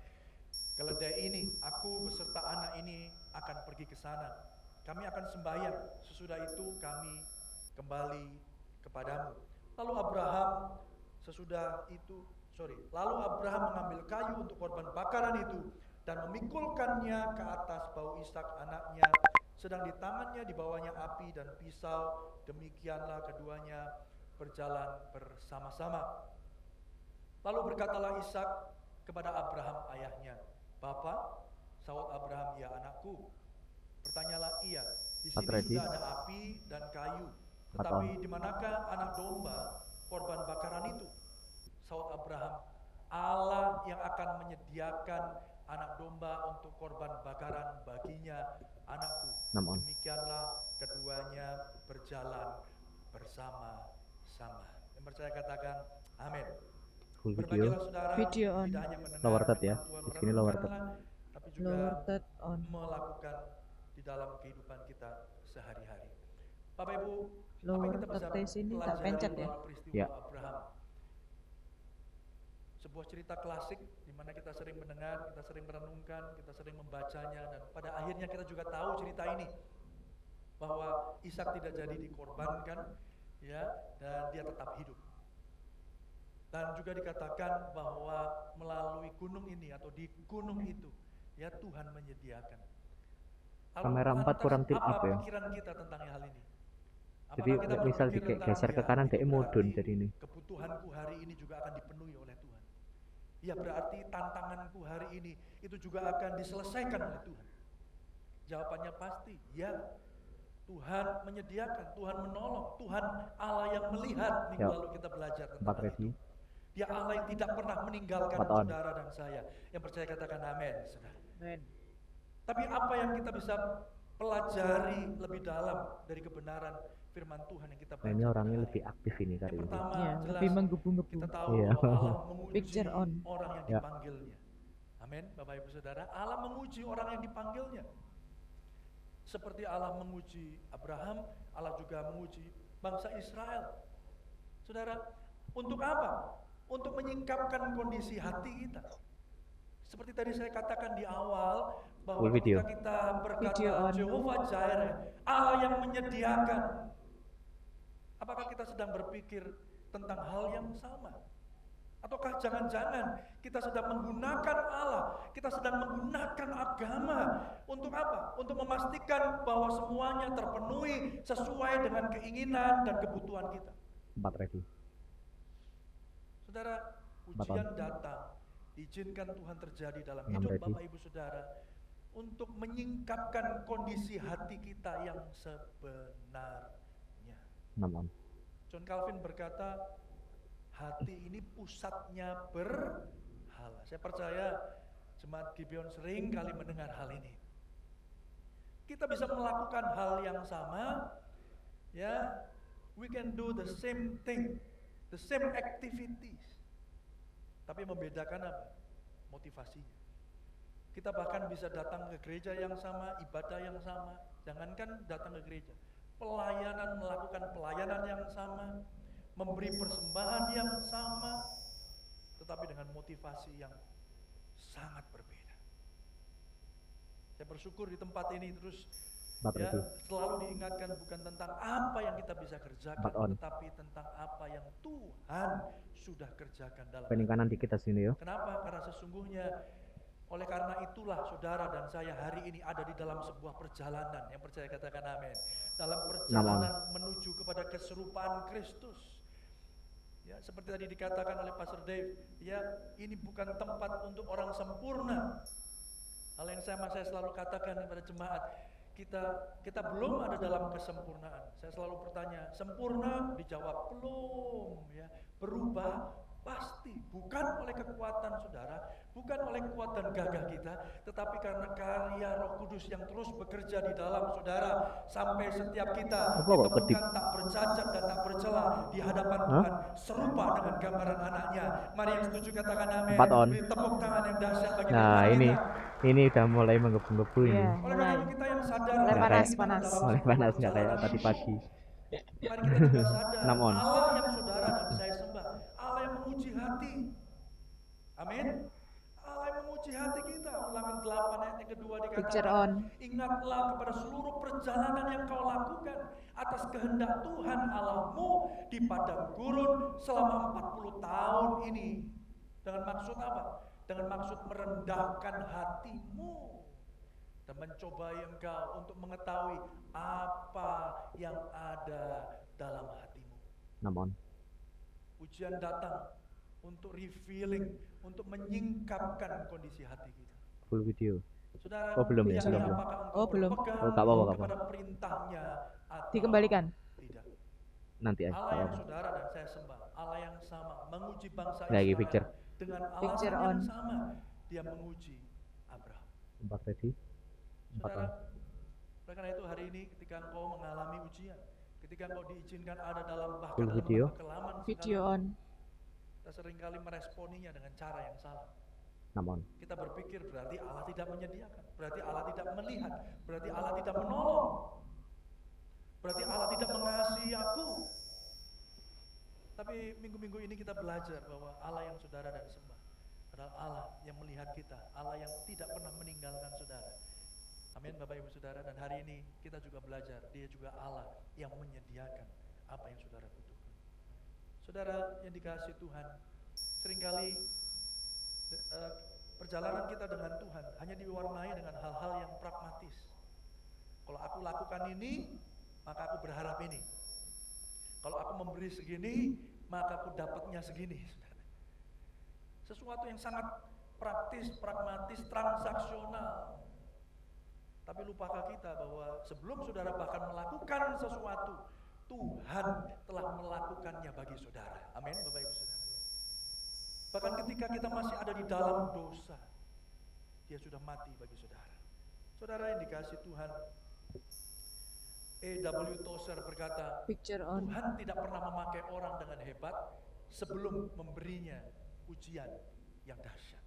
keledai ini. Aku beserta anak ini akan pergi ke sana. Kami akan sembahyang. Sesudah itu kami kembali kepadamu. Lalu Abraham mengambil kayu untuk korban bakaran itu dan memikulkannya ke atas bau Ishak anaknya. Sedang di tangannya dibawanya api dan pisau. Demikianlah keduanya berjalan bersama-sama. Lalu berkatalah Ishak kepada Abraham ayahnya, Bapa, sahut Abraham, ya anakku. Bertanyalah ia, di sini sudah ada api dan kayu, tetapi di manakah anak domba korban bakaran itu? Sahut Abraham, Allah yang akan menyediakan anak domba untuk korban bakaran baginya, anakku. Demikianlah keduanya berjalan bersama-sama. Yang percaya katakan amin. Full video. Berbagilah saudara, Video on. tidak hanya mendengar Lower third ya. firman Tuhan, Di sini lower third. merenungkanlah, tapi juga Lower third on. melakukan di dalam kehidupan kita sehari-hari. Bapak Ibu, apa Lower yang kita bisa third di sini tak pelajari pencet ya. melalui peristiwa Ya. Abraham? Sebuah cerita klasik di mana kita sering mendengar, kita sering merenungkan, kita sering membacanya, dan pada akhirnya kita juga tahu cerita ini bahwa Ishak tidak jadi dikorbankan, ya, dan dia tetap hidup. Dan juga dikatakan bahwa melalui gunung ini atau di gunung itu, ya Tuhan menyediakan. Kamera 4 kurang tilt up ya. Pikiran kita tentang hal ini? Jadi Apakah kita misal berpikir digeser tentang, ke kanan dia berarti mudun jadi ini. kebutuhanku hari ini juga akan dipenuhi oleh Tuhan. Ya berarti tantanganku hari ini itu juga akan diselesaikan oleh Tuhan. Jawabannya pasti, ya. Tuhan menyediakan, Tuhan menolong, Tuhan Allah yang melihat. Minggu lalu kita belajar tentang hal itu. Dia Allah yang tidak pernah meninggalkan saudara dan saya. Yang percaya katakan amin, saudara. Amen. Tapi apa yang kita bisa pelajari lebih dalam dari kebenaran firman Tuhan yang kita baca? Ini orangnya hari lebih ini? aktif ini kali Yang ini. pertama, Ya, jelas lebih menggebu-gebu. kita tahu Iya. bahwa Allah menguji Picture on. orang yang Ya. dipanggilnya. Amin, Bapak Ibu Saudara. Allah menguji orang yang dipanggilnya. Seperti Allah menguji Abraham, Allah juga menguji bangsa Israel. Saudara, untuk apa? Untuk menyingkapkan kondisi hati kita. Seperti tadi saya katakan di awal, bahwa Full video. ketika kita berkata Video on. Jehovah Jireh, Allah yang menyediakan, apakah kita sedang berpikir tentang hal yang sama? Ataukah jangan-jangan kita sedang menggunakan Allah, kita sedang menggunakan agama untuk apa? Untuk memastikan bahwa semuanya terpenuhi sesuai dengan keinginan dan kebutuhan kita. 4 ready. Saudara, ujian datang, diizinkan Tuhan terjadi dalam Enam hidup ready. Bapak Ibu Saudara untuk menyingkapkan kondisi hati kita yang sebenarnya. Namun. John Calvin berkata, hati ini pusatnya berhala. Saya percaya jemaat Gibeon sering kali mendengar hal ini. Kita bisa melakukan hal yang sama, ya, we can do the same thing, the same activities. Tapi membedakan apa? Motivasinya. Kita bahkan bisa datang ke gereja yang sama, ibadah yang sama, jangankan datang ke gereja. Pelayanan, melakukan pelayanan yang sama, memberi persembahan yang sama, tetapi dengan motivasi yang sangat berbeda. Saya bersyukur di tempat ini terus ya, selalu diingatkan bukan tentang apa yang kita bisa kerjakan, tetapi tentang apa yang Tuhan sudah kerjakan dalam peningkatan di kita sini yo. Kenapa? Karena sesungguhnya oleh karena itulah saudara dan saya hari ini ada di dalam sebuah perjalanan. Yang percaya katakan amin. Dalam perjalanan menuju kepada keserupaan Kristus. Ya, seperti tadi dikatakan oleh Pastor Dave, ya, ini bukan tempat untuk orang sempurna. Hal yang sama saya selalu katakan kepada jemaat, kita belum ada dalam kesempurnaan. Saya selalu bertanya, sempurna? Dijawab belum, ya. Berubah pasti, bukan oleh kekuatan saudara, bukan oleh kekuatan gagah kita, tetapi karena karya Roh Kudus yang terus bekerja di dalam saudara, sampai setiap kita ditemukan tak bercacat dan tak bercela di hadapan Tuhan, serupa dengan gambaran anaknya. Mari yang setuju katakan amin. Beri tepuk tangan yang dahsyat bagi Nah, Tuhan ini udah mulai menggebu-gebu ini. Iya, oleh mulai. karena kita yang sadar, Mulai panas. Mulai panas nggak kayak tadi pagi. Mari kita juga sadar, Namun. Allah yang saudara dan saya sembah, Allah yang menguji hati. Amin. Allah yang menguji hati kita. Ulangan 8 ayat yang kedua Picture dikatakan, on. ingatlah kepada seluruh perjalanan yang kau lakukan atas kehendak Tuhan Allahmu di padang gurun selama 40 tahun ini. Dengan maksud apa? Dengan maksud merendahkan hatimu dan mencobai engkau untuk mengetahui apa yang ada dalam hatimu. Namun. Ujian datang untuk revealing, untuk menyingkapkan kondisi hati kita. Full video. Saudara, belum ya, yakni belum. apakah engkau Belum. berpegang Nggak apa-apa. kepada perintahnya atau Dikembalikan. tidak. Nanti aja. Allah yang saudara dan saya sembah, Allah yang sama menguji bangsa Lagi Israel picture. dengan Picture alasan on. yang sama. Dia menguji Abraham. 4 ready. 4 Saudara, on. oleh karena itu hari ini ketika engkau mengalami ujian, ketika engkau diizinkan ada dalam bahkan Full dalam video. kekelaman Video segala, on. kita seringkali meresponinya dengan cara yang salah. Namun. Kita berpikir berarti Allah tidak menyediakan, berarti Allah tidak melihat, berarti Allah tidak menolong, berarti Allah tidak mengasihi aku. Tapi minggu-minggu ini kita belajar bahwa Allah yang saudara dan sembah adalah Allah yang melihat kita, Allah yang tidak pernah meninggalkan saudara. Amin Bapak Ibu Saudara, dan hari ini kita juga belajar, dia juga Allah yang menyediakan apa yang saudara butuhkan. Saudara yang dikasihi Tuhan, seringkali perjalanan kita dengan Tuhan hanya diwarnai dengan hal-hal yang pragmatis. Kalau aku lakukan ini, maka aku berharap ini. Kalau aku memberi segini, maka aku dapatnya segini. Sesuatu yang sangat praktis, pragmatis, transaksional. Tapi lupakah kita bahwa sebelum saudara bahkan melakukan sesuatu, Tuhan telah melakukannya bagi saudara. Amin Bapak Ibu Saudara. Bahkan ketika kita masih ada di dalam dosa, dia sudah mati bagi saudara. Saudara yang dikasihi Tuhan, A.W. Tozer berkata, Picture on. Tuhan tidak pernah memakai orang dengan hebat sebelum memberinya ujian yang dahsyat.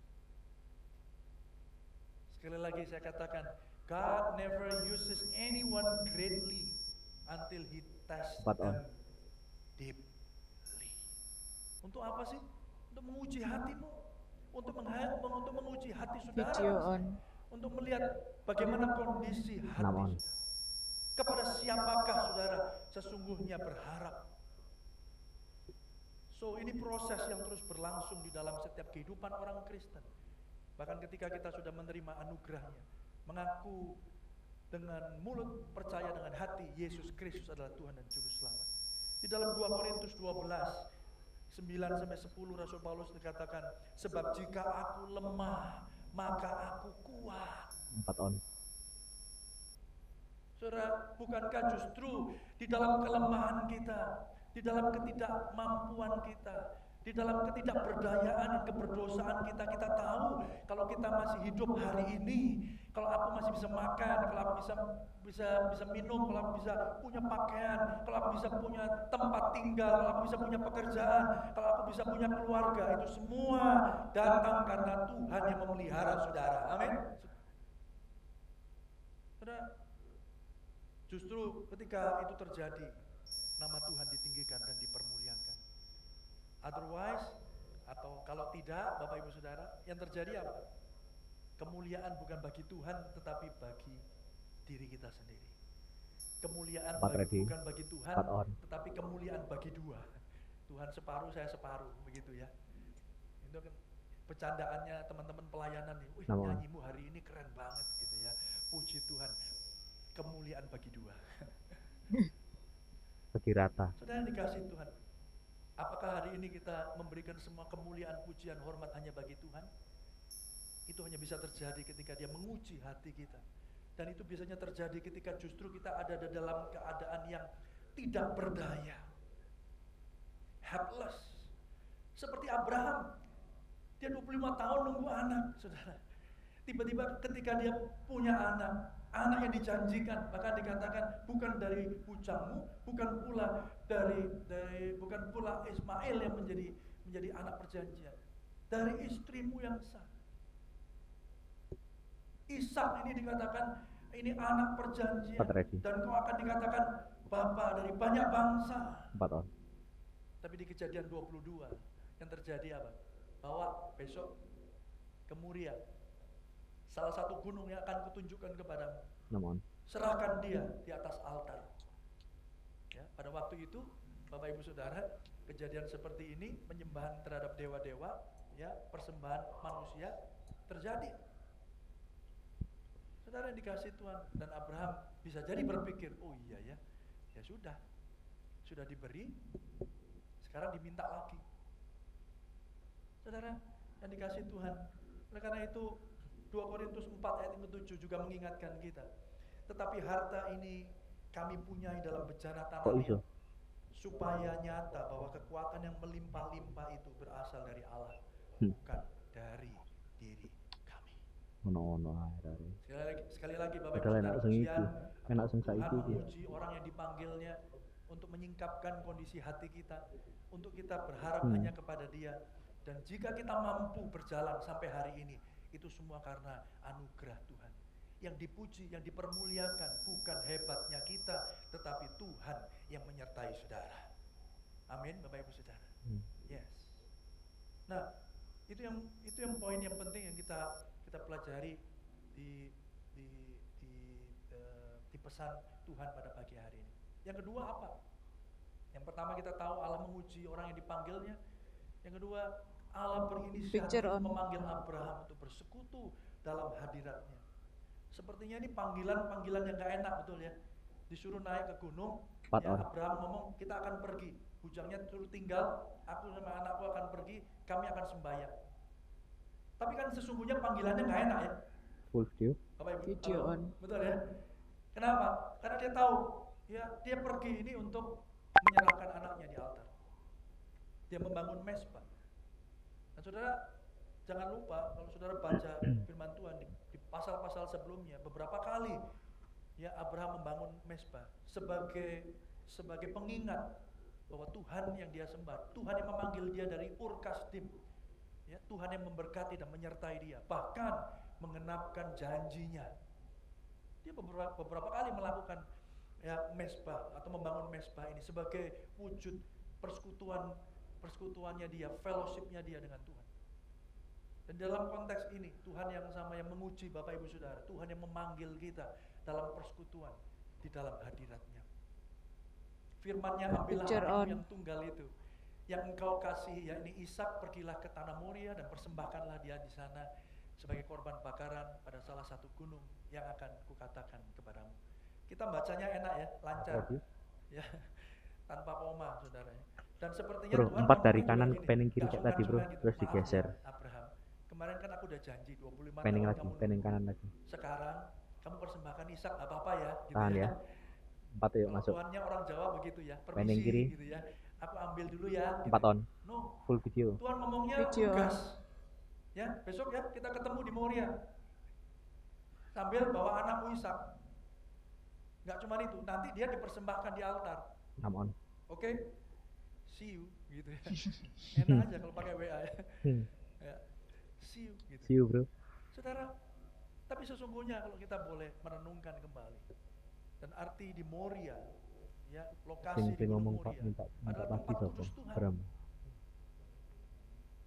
Sekali lagi saya katakan, God never uses anyone greatly until He tests them deeply. Untuk apa sih? Untuk menguji hatimu, untuk menguji hati saudara, Video on. untuk melihat bagaimana kondisi hati saudara. Kepada siapakah saudara sesungguhnya berharap. So ini proses yang terus berlangsung di dalam setiap kehidupan orang Kristen. Bahkan ketika kita sudah menerima anugerahnya, mengaku dengan mulut, percaya dengan hati Yesus Kristus adalah Tuhan dan Juru Selamat. Di dalam 2 Korintus 12 9-10 Rasul Paulus dikatakan, sebab jika aku lemah, maka aku kuat. 4 on. Saudara, bukankah justru di dalam kelemahan kita, di dalam ketidakmampuan kita, di dalam ketidakberdayaan dan keberdosaan kita, kita tahu kalau kita masih hidup hari ini, kalau aku masih bisa makan, kalau aku bisa minum, kalau aku bisa punya pakaian, kalau aku bisa punya tempat tinggal, kalau aku bisa punya pekerjaan, kalau aku bisa punya keluarga, itu semua datang karena Tuhan yang memelihara saudara. Amin. Saudara, justru ketika itu terjadi, nama Tuhan ditinggikan dan dipermuliakan. Otherwise, atau kalau tidak, Bapak Ibu Saudara, yang terjadi apa? Kemuliaan bukan bagi Tuhan, tetapi bagi diri kita sendiri. Kemuliaan bukan bagi Tuhan, tetapi kemuliaan bagi dua. Tuhan separuh, saya separuh, begitu ya. Itu kan bercandaannya teman-teman pelayanan nih. Wih, nyanyimu hari ini keren banget gitu ya. Puji Tuhan. Kemuliaan bagi dua. Bagi rata. Saudara yang dikasih Tuhan, apakah hari ini kita memberikan semua kemuliaan, pujian, hormat hanya bagi Tuhan? Itu hanya bisa terjadi ketika Dia menguji hati kita. Dan itu biasanya terjadi ketika justru kita ada dalam keadaan yang tidak berdaya. Helpless. Seperti Abraham. Dia 25 tahun nunggu anak, saudara. Tiba-tiba ketika dia punya anak yang dijanjikan, bahkan dikatakan bukan dari bujangmu, bukan pula Ismail yang menjadi anak perjanjian, dari istrimu yang sah. Ishak ini dikatakan ini anak perjanjian, dan kau akan dikatakan bapa dari banyak bangsa. Tapi di Kejadian 22 yang terjadi apa? Bahwa besok ke Moria, salah satu gunung yang akan kutunjukkan kepadamu. Serahkan dia di atas altar. Ya, pada waktu itu, Bapak Ibu Saudara, kejadian seperti ini, penyembahan terhadap dewa-dewa, ya, persembahan manusia terjadi. Saudara yang dikasih Tuhan, dan Abraham bisa jadi berpikir, oh iya ya, ya sudah diberi, sekarang diminta lagi. Saudara yang dikasih Tuhan, oleh karena itu 2 Korintus 4 ayat 7 juga mengingatkan kita. Tetapi harta ini kami punyai dalam bejana tanah, supaya nyata bahwa kekuatan yang melimpah-limpah itu berasal dari Allah, bukan dari diri kami. Sekali lagi Bapak Ibu Saudara, Tuhan menguji orang yang dipanggilnya untuk menyingkapkan kondisi hati kita, untuk kita berharap hanya kepada Dia. Dan jika kita mampu berjalan sampai hari ini, itu semua karena anugerah Tuhan. Yang dipuji, yang dipermuliakan bukan hebatnya kita, tetapi Tuhan yang menyertai saudara. Amin, Bapak Ibu Saudara. Yes. Nah, itu yang poin yang penting yang kita pelajari di pesan Tuhan pada pagi hari ini. Yang kedua apa? Yang pertama kita tahu Allah menguji orang yang dipanggilnya. Yang kedua, Allah berinisiatif memanggil Abraham untuk bersekutu dalam hadiratnya. Sepertinya ini panggilan yang gak enak, betul ya. Disuruh naik ke gunung, ya, Abraham ngomong kita akan pergi. Bujangnya suruh tinggal, aku sama anakku akan pergi, kami akan sembahyang. Tapi kan sesungguhnya panggilannya gak enak ya. Full view. Bapak Ibu, betul ya. Kenapa? Karena dia tahu, ya dia pergi ini untuk menyerahkan anaknya di altar. Dia membangun mezbah. Dan saudara, jangan lupa kalau saudara baca firman Tuhan di pasal-pasal sebelumnya, beberapa kali ya Abraham membangun mezbah sebagai pengingat bahwa Tuhan yang dia sembah, Tuhan yang memanggil dia dari Ur Kasdim, ya, Tuhan yang memberkati dan menyertai dia, bahkan mengenapkan janjinya. Dia beberapa kali melakukan ya mezbah atau membangun mezbah ini sebagai wujud persekutuannya dia, fellowshipnya dia dengan Tuhan. Dan dalam konteks ini, Tuhan yang sama yang menguji Bapak Ibu Saudara, Tuhan yang memanggil kita dalam persekutuan di dalam hadiratnya. Firman-Nya, ambillah anakmu yang tunggal itu, yang engkau kasih, yakni Ishak, pergilah ke tanah Moria dan persembahkanlah dia di sana sebagai korban bakaran pada salah satu gunung yang akan kukatakan kepadamu. Kita bacanya enak ya, lancar, ya, tanpa koma, saudara. Dan sepertinya bro, Tuhan 4 dari kanan ke pening kiri kayak tadi bro, terus digeser. Abraham. kemarin kan aku udah janji 25 Pending tahun lagi, kamu pending nunggu. kanan lagi. Sekarang kamu persembahkan Ishak, nggak apa-apa ya, gitu Tahan ya. 4 yuk Kalau masuk. Tuhannya orang Jawa begitu ya, Pending permisi kiri. gitu ya. Aku ambil dulu ya. 4 on. No, Full video. Tuhan ngomongnya Video. gas. Ya, besok ya kita ketemu di Moria. Sambil bawa anakmu Ishak. Nggak cuma itu, nanti dia dipersembahkan di altar. 6 on. Oke? See you gitu ya. Enak aja kalau pakai WA ya. Ya. See you gitu. See you bro. Saudara, tapi sesungguhnya kalau kita boleh merenungkan kembali dan arti di Moria, ya lokasi di Sing Gunung ngomong Pak Moria minta adalah pasti tempat sopo. kudus Tuhan. Bram.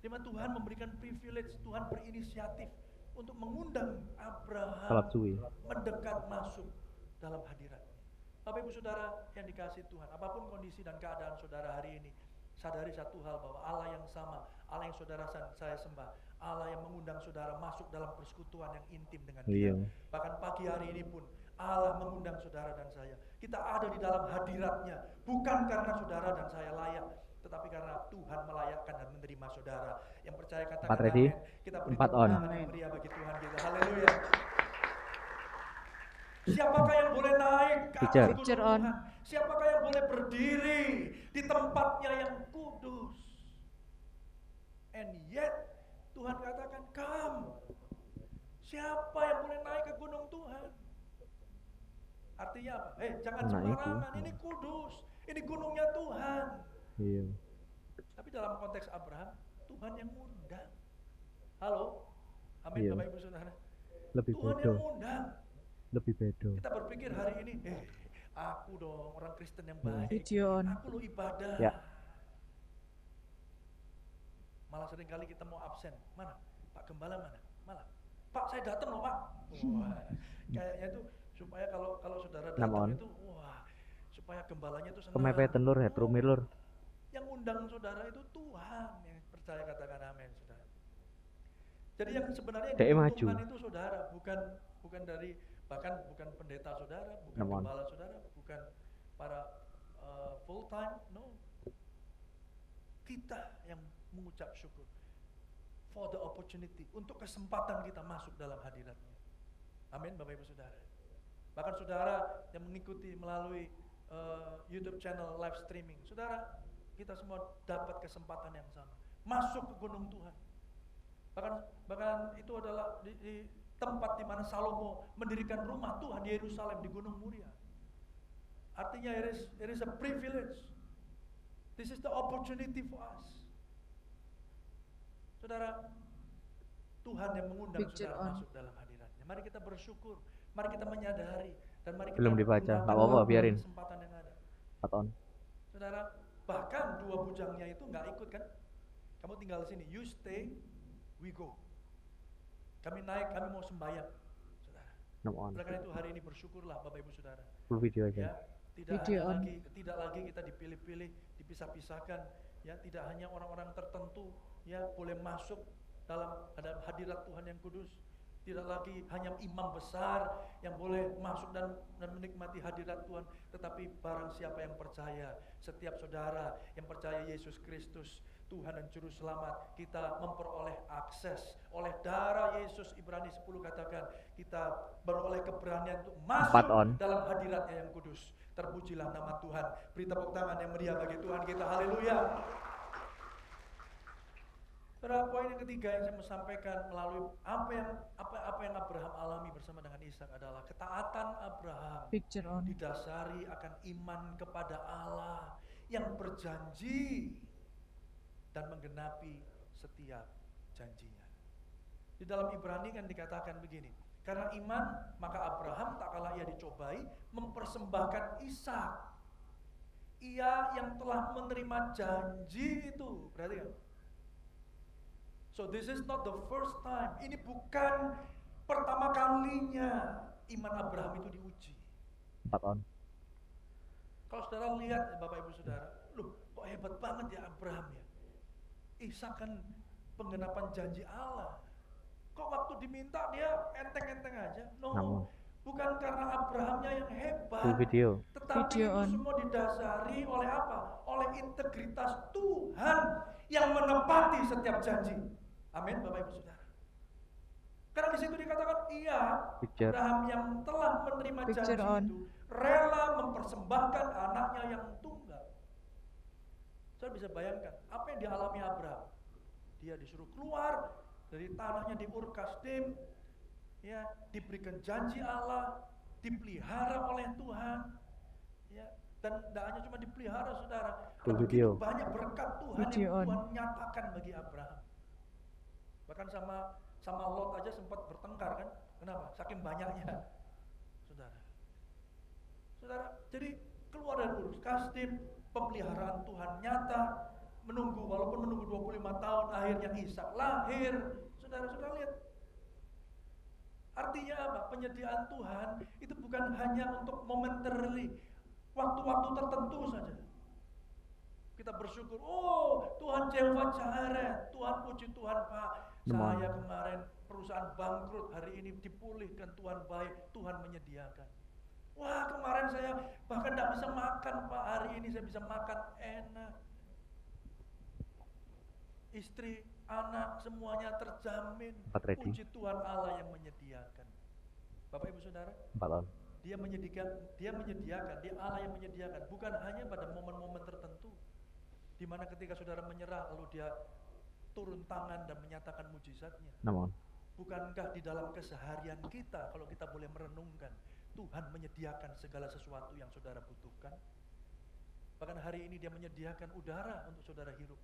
Di mana Tuhan memberikan privilege, Tuhan berinisiatif untuk mengundang Abraham Salat suwi. mendekat masuk dalam hadiratnya. Bapak Ibu Saudara yang dikasihi Tuhan, apapun kondisi dan keadaan saudara hari ini, sadari satu hal bahwa Allah yang sama, Allah yang saudara saya sembah, Allah yang mengundang saudara masuk dalam persekutuan yang intim dengan Dia. Iya. Bahkan pagi hari ini pun Allah mengundang saudara dan saya. Kita ada di dalam hadiratnya, bukan karena saudara dan saya layak, tetapi karena Tuhan melayakkan dan menerima saudara. Yang percaya katakan 4 ready. amin. Kita beri 4 tepuk on. tangan yang meriah bagi Tuhan kita. Haleluya. Siapakah yang boleh naik ke atas Picture. gunung Picture on. Tuhan? Siapakah yang boleh berdiri di tempatnya yang kudus? And yet Tuhan katakan, come. Siapa yang boleh naik ke gunung Tuhan? Artinya apa? Jangan Naik sembarangan, itu. ini kudus. Ini gunungnya Tuhan. Iya. Tapi dalam konteks Abraham, Tuhan yang ngundang. Halo? Amin Iya. Bapak Ibu Saudara. Lebih Tuhan bedo. yang ngundang. Lebih bedo. Kita berpikir hari ini, aku dong orang Kristen yang baik. Video on. Aku lo ibadah. Ya. Malah seringkali kita mau absen. Mana? Pak Gembala mana? Malah. Pak saya datang loh Pak. Wah, kayaknya itu supaya kalau saudara datang Namun. itu, wah, supaya gembalanya itu senang. Kemepeten lur, headroom lur. Yang undang saudara itu Tuhan, yang percaya katakan amin saudara. Jadi yang sebenarnya yang Dia diuntungkan maju. itu saudara, bukan dari bahkan bukan pendeta saudara, bukan Namun. gembala saudara, bukan para full time, no. Kita yang mengucap syukur for the opportunity, untuk kesempatan kita masuk dalam hadiratnya. Amin Bapak Ibu Saudara. Bahkan saudara yang mengikuti melalui YouTube channel live streaming, saudara kita semua dapat kesempatan yang sama, masuk ke gunung Tuhan. Bahkan itu adalah di tempat di mana Salomo mendirikan rumah Tuhan di Yerusalem, di Gunung Muria. Artinya it is a privilege. This is the opportunity for us. Saudara, Tuhan yang mengundang Picture saudara on. masuk dalam hadiratnya. Mari kita bersyukur, mari kita menyadari, dan mari kita Belum dibaca, gunakan nggak apa-apa, biarin. kesempatan yang ada. 4 on. Saudara, bahkan dua bujangnya itu nggak ikut kan? Kamu tinggal sini, you stay, we go. Kami naik, kami mau sembahyang, saudara. 6 on. Oleh karena itu hari ini bersyukurlah Bapak Ibu Saudara. Full video Ya, aja. Video on. tidak lagi kita dipilih-pilih, dipisah-pisahkan. Ya, tidak hanya orang-orang tertentu ya boleh masuk dalam hadirat Tuhan yang kudus. Tidak lagi hanya imam besar yang boleh masuk dan menikmati hadirat Tuhan, tetapi barang siapa yang percaya, setiap saudara yang percaya Yesus Kristus Tuhan dan Juru Selamat, kita memperoleh akses oleh darah Yesus. Ibrani 10 katakan, kita beroleh keberanian untuk masuk 4 on. dalam hadiratnya yang kudus. Terpujilah nama Tuhan. Beri tepuk tangan yang meriah bagi Tuhan kita. Haleluya. Saudara, poin yang ketiga yang saya mau sampaikan melalui apa yang Abraham alami bersama dengan Ishak adalah ketaatan Abraham Picture on. didasari akan iman kepada Allah yang berjanji dan menggenapi setiap janjinya. Di dalam Ibrani kan dikatakan begini, karena iman maka Abraham tak kalah ia dicobai mempersembahkan Ishak. Ia yang telah menerima janji itu, berarti kan? So this is not the first time. Ini bukan pertama kalinya iman Abraham itu diuji. 4 on. Kalau saudara lihat Bapak Ibu Saudara, loh kok hebat banget ya Abraham ya. Ishak kan penggenapan janji Allah. Kok waktu diminta dia enteng-enteng aja? No, Namun. bukan karena Abrahamnya yang hebat. Full video. Tetapi Video itu on. semua didasari oleh apa? Oleh integritas Tuhan yang menepati setiap janji. Amin Bapak Ibu Saudara. ia, Picture. Abraham yang telah menerima janji Picture on. itu, rela mempersembahkan anaknya yang tunggal. Saya bisa bayangkan apa yang dialami Abraham. Dia disuruh keluar dari tanahnya di Ur Kasdim, ya, diberikan janji Allah, dipelihara oleh Tuhan, ya, dan tidak hanya cuma dipelihara, saudara, Full ada video. begitu banyak berkat Tuhan Video yang on. Tuhan nyatakan bagi Abraham. Bahkan sama Lot aja sempat bertengkar kan? Kenapa? Saking banyaknya, saudara. Saudara, jadi keluar dari Ur Kasdim, pemeliharaan Tuhan nyata, walaupun menunggu 25 tahun, akhirnya Ishak lahir. Saudara-saudara lihat. Artinya apa? Penyediaan Tuhan itu bukan hanya untuk momentarily, waktu-waktu tertentu saja. Kita bersyukur, oh Tuhan Jehovah Jireh, Tuhan puji Tuhan Pak, saya kemarin perusahaan bangkrut, hari ini dipulihkan, Tuhan baik, Tuhan menyediakan. Wah, kemarin saya bahkan tidak bisa makan Pak, hari ini saya bisa makan enak. Istri, anak, semuanya terjamin. Empat ready. Puji Tuhan Allah yang menyediakan. Bapak Ibu Saudara, 4 on. dia menyediakan, dia Allah yang menyediakan. Bukan hanya pada momen-momen tertentu, di mana ketika saudara menyerah, lalu dia turun tangan dan menyatakan mujizatnya. 6 on. Bukankah di dalam keseharian kita, kalau kita boleh merenungkan, Tuhan menyediakan segala sesuatu yang saudara butuhkan? Bahkan hari ini dia menyediakan udara untuk saudara hirup.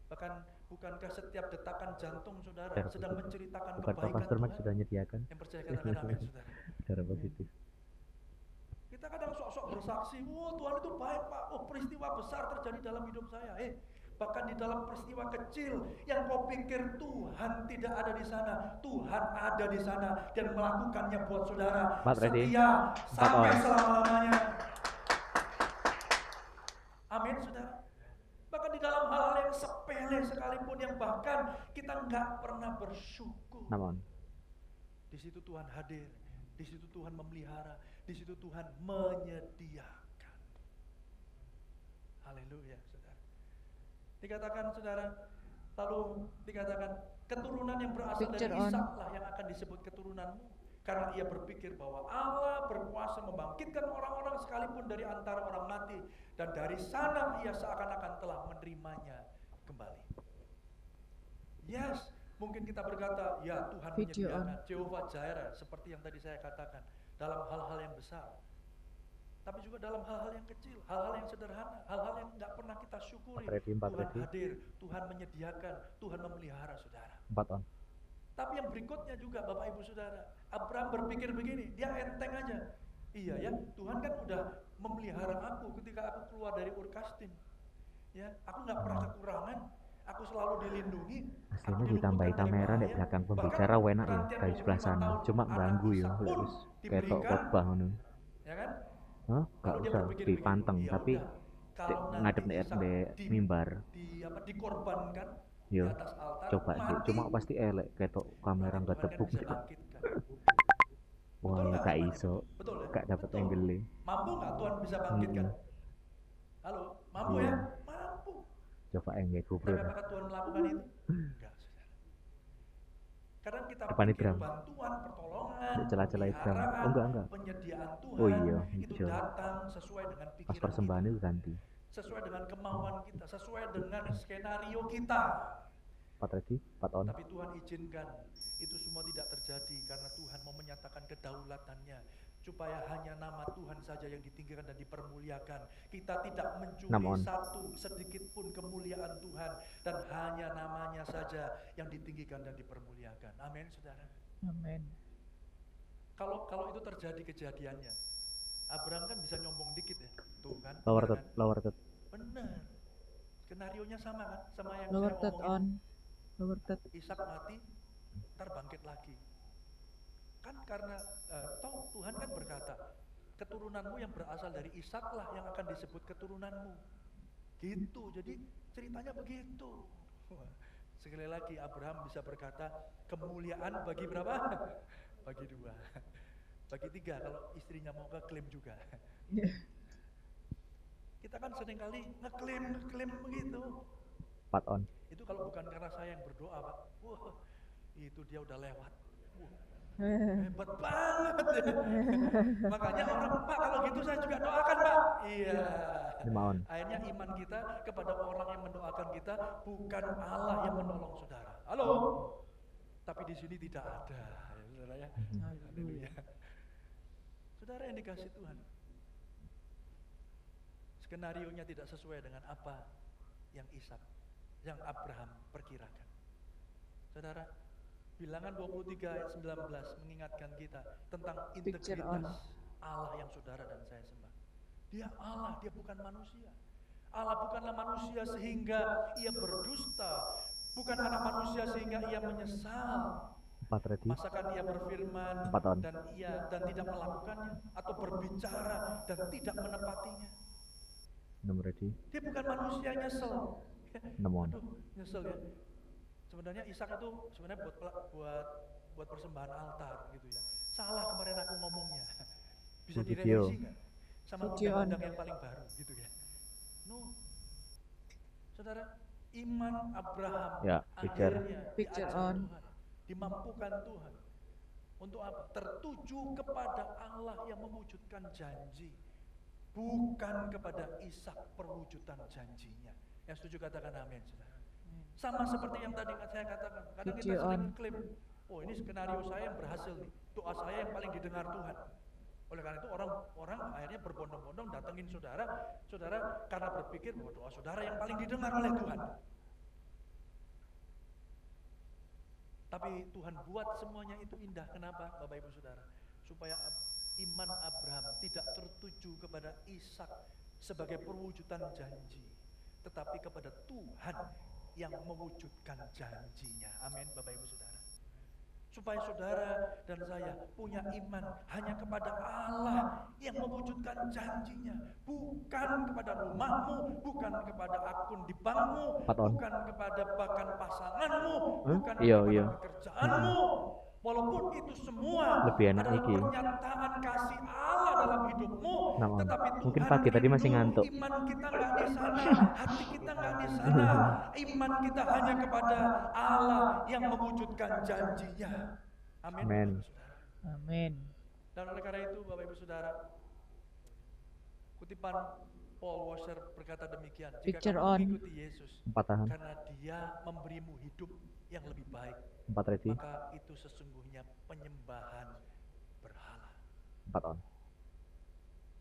Bahkan bukankah setiap detakan jantung saudara sedang menceritakan Bukan kebaikan Pastor Max Tuhan? sudah menyediakan Yang percaya katakan amin saudara. secara positif. Kita kadang sok-sok bersaksi, wah Tuhan itu baik Pak, oh peristiwa besar terjadi dalam hidup saya. Bahkan di dalam peristiwa kecil yang kau pikir Tuhan tidak ada di sana, Tuhan ada di sana dan melakukannya buat saudara. Empat ready. Setia sampai on. selama-lamanya. Amin saudara. Bahkan di dalam hal-hal yang sepele sekalipun, yang bahkan kita nggak pernah bersyukur. 6 on. Di situ Tuhan hadir, di situ Tuhan memelihara, di situ Tuhan menyediakan. Haleluya, saudara. Dikatakan saudara, lalu dikatakan keturunan yang berasal Picture dari on. Ishak lah yang akan disebut keturunanmu. Karena ia berpikir bahwa Allah berkuasa membangkitkan orang-orang sekalipun dari antara orang mati. Dan dari sana ia seakan-akan telah menerimanya kembali. Yes, mungkin kita berkata, ya Tuhan Video menyediakan, Jehovah Jireh, seperti yang tadi saya katakan, dalam hal-hal yang besar. Tapi juga dalam hal-hal yang kecil, hal-hal yang sederhana, hal-hal yang nggak pernah kita syukuri. Empat Tuhan ready. hadir, Tuhan menyediakan, Tuhan memelihara saudara. 4 on. Tapi yang berikutnya juga Bapak Ibu Saudara, Abraham berpikir begini, dia enteng aja. Iya ya, Tuhan kan udah memelihara aku ketika aku keluar dari Ur Kasdim. Ya, aku nggak pernah kekurangan, aku selalu dilindungi. Aslinya ditambahi kamera di belakang pembicara enak ya dari sebelah sana. Cuma ganggu ya, harus ketok khotbah ngono. Ya kan? Hah? Gak Lalu dia usah berpikir dipanteng, begini, "Ya tapi udah, kalau nanti ngadep di Ishak mimbar. dikorbankan Yo, di atas altar, coba sih. mati, Cuma pasti elek ketok kamera berarti nggak Tuhan kan tepuk. bisa bangkitkan. Wah, Betul ya nggak gak Tuhan? iso. Betul ya? Gak dapet Betul. angle. Mampu nggak Tuhan bisa bangkitkan? Halo, mampu Iya. ya? Mampu. Coba enggak Tapi kubur. apakah Tuhan melakukan itu? Enggak, saudara. Kadang kita Depan pikir Ibram. bantuan, pertolongan, Di celah-celah Ibram. pemeliharaan, Oh, enggak. penyediaan Tuhan Oh iya, itu hijau. datang sesuai dengan Pas pikiran persembahan kita, itu ganti. sesuai dengan kemauan kita, sesuai dengan skenario kita. 4 ready, 4 on. Tapi Tuhan izinkan itu semua tidak terjadi karena Tuhan mau menyatakan kedaulatannya supaya hanya nama Tuhan saja yang ditinggikan dan dipermuliakan. Kita tidak mencuri 6 on. satu sedikit pun kemuliaan Tuhan dan hanya namanya saja yang ditinggikan dan dipermuliakan. Amin, saudara. Amin. Kalau itu terjadi kejadiannya, Abraham kan bisa nyombong dikit ya, tuh kan? Lower Benar third, kan? lower third. Benar. Skenarionya sama kan, sama yang Lower saya third omongin. on. Lower third. Ishak mati, ntar bangkit lagi. Kan karena toh Tuhan kan berkata, keturunanmu yang berasal dari Ishak lah yang akan disebut keturunanmu. Gitu, jadi ceritanya begitu. Wah, sekali lagi Abraham bisa berkata, kemuliaan bagi berapa? Bagi 2. Bagi 3 kalau istrinya mau ngeklaim juga. Kita kan seringkali ngeklaim begitu. 4 on. Itu kalau bukan karena saya yang berdoa, Pak. Wah, itu dia udah lewat. Wah, Hebat banget ya. Makanya orang, Pak kalau gitu saya juga doakan Pak. Iya. 5 on. Akhirnya iman kita kepada orang yang mendoakan kita, bukan Allah yang menolong saudara. Halo? Tapi di sini tidak ada. Ya, saudara ya. Haleluya. Saudara yang dikasih Tuhan. Skenarionya tidak sesuai dengan apa yang Abraham perkirakan. Saudara, Bilangan 23 ayat 19 mengingatkan kita tentang Picture integritas Allah yang saudara dan saya sembah. Dia Allah, dia bukan manusia. Allah bukanlah manusia sehingga ia berdusta, bukan anak manusia sehingga ia menyesal. 4 ready. Masakan ia berfirman 4 on. dan tidak melakukannya, atau berbicara dan tidak menepatinya. 6 ready. Dia bukan manusia nyesel. 6 on. Aduh, nyesel ya. Sebenarnya Ishak itu sebenarnya buat persembahan altar gitu ya. Salah kemarin aku ngomongnya. Bisa Video. direvisi nggak? Sama Video on. undang-undang yang paling baru gitu ya. No. Saudara, iman Abraham Ya, picture. akhirnya Picture diajar on. Tuhan, dimampukan Tuhan. Untuk apa? Tertuju kepada Allah yang mewujudkan janji, bukan kepada Ishak perwujudan janjinya. Yang setuju katakan amin, saudara. Sama seperti yang tadi saya katakan. Kadang kita Video sering on. klaim, oh ini skenario saya yang berhasil nih, doa saya yang paling didengar Tuhan. Oleh karena itu orang akhirnya berbondong-bondong datengin saudara karena berpikir bahwa doa saudara yang paling didengar oleh Tuhan. Tapi Tuhan buat semuanya itu indah. Kenapa, Bapak Ibu Saudara? Supaya iman Abraham tidak tertuju kepada Ishak sebagai perwujudan janji, tetapi kepada Tuhan yang mewujudkan janjinya. Amin, Bapak Ibu Saudara. Supaya saudara dan saya punya iman hanya kepada Allah yang mewujudkan janjinya, bukan kepada rumahmu, bukan kepada akun di bankmu, 4 on. bukan kepada bahkan pasanganmu, bukan Iya, kepada iya. pekerjaanmu. Walaupun itu semua Lebih enak adalah iki. pernyataan kasih Allah dalam hidupmu, 6 on. tetapi Mungkin Tuhan pagi tadi masih rindu ngantuk. iman kita nggak di sana, hati kita nggak di sana. Iman kita hanya kepada Allah yang mewujudkan janjinya. Amin. Amin. Bapak Ibu Saudara. Amin. Dan oleh karena itu, Bapak Ibu Saudara, kutipan Paul Washer berkata demikian, jika Picture kamu on. mengikuti Yesus 4 tahan. karena Dia memberimu hidup yang lebih baik, 4 ready. maka itu sesungguhnya penyembahan berhala. 4 on.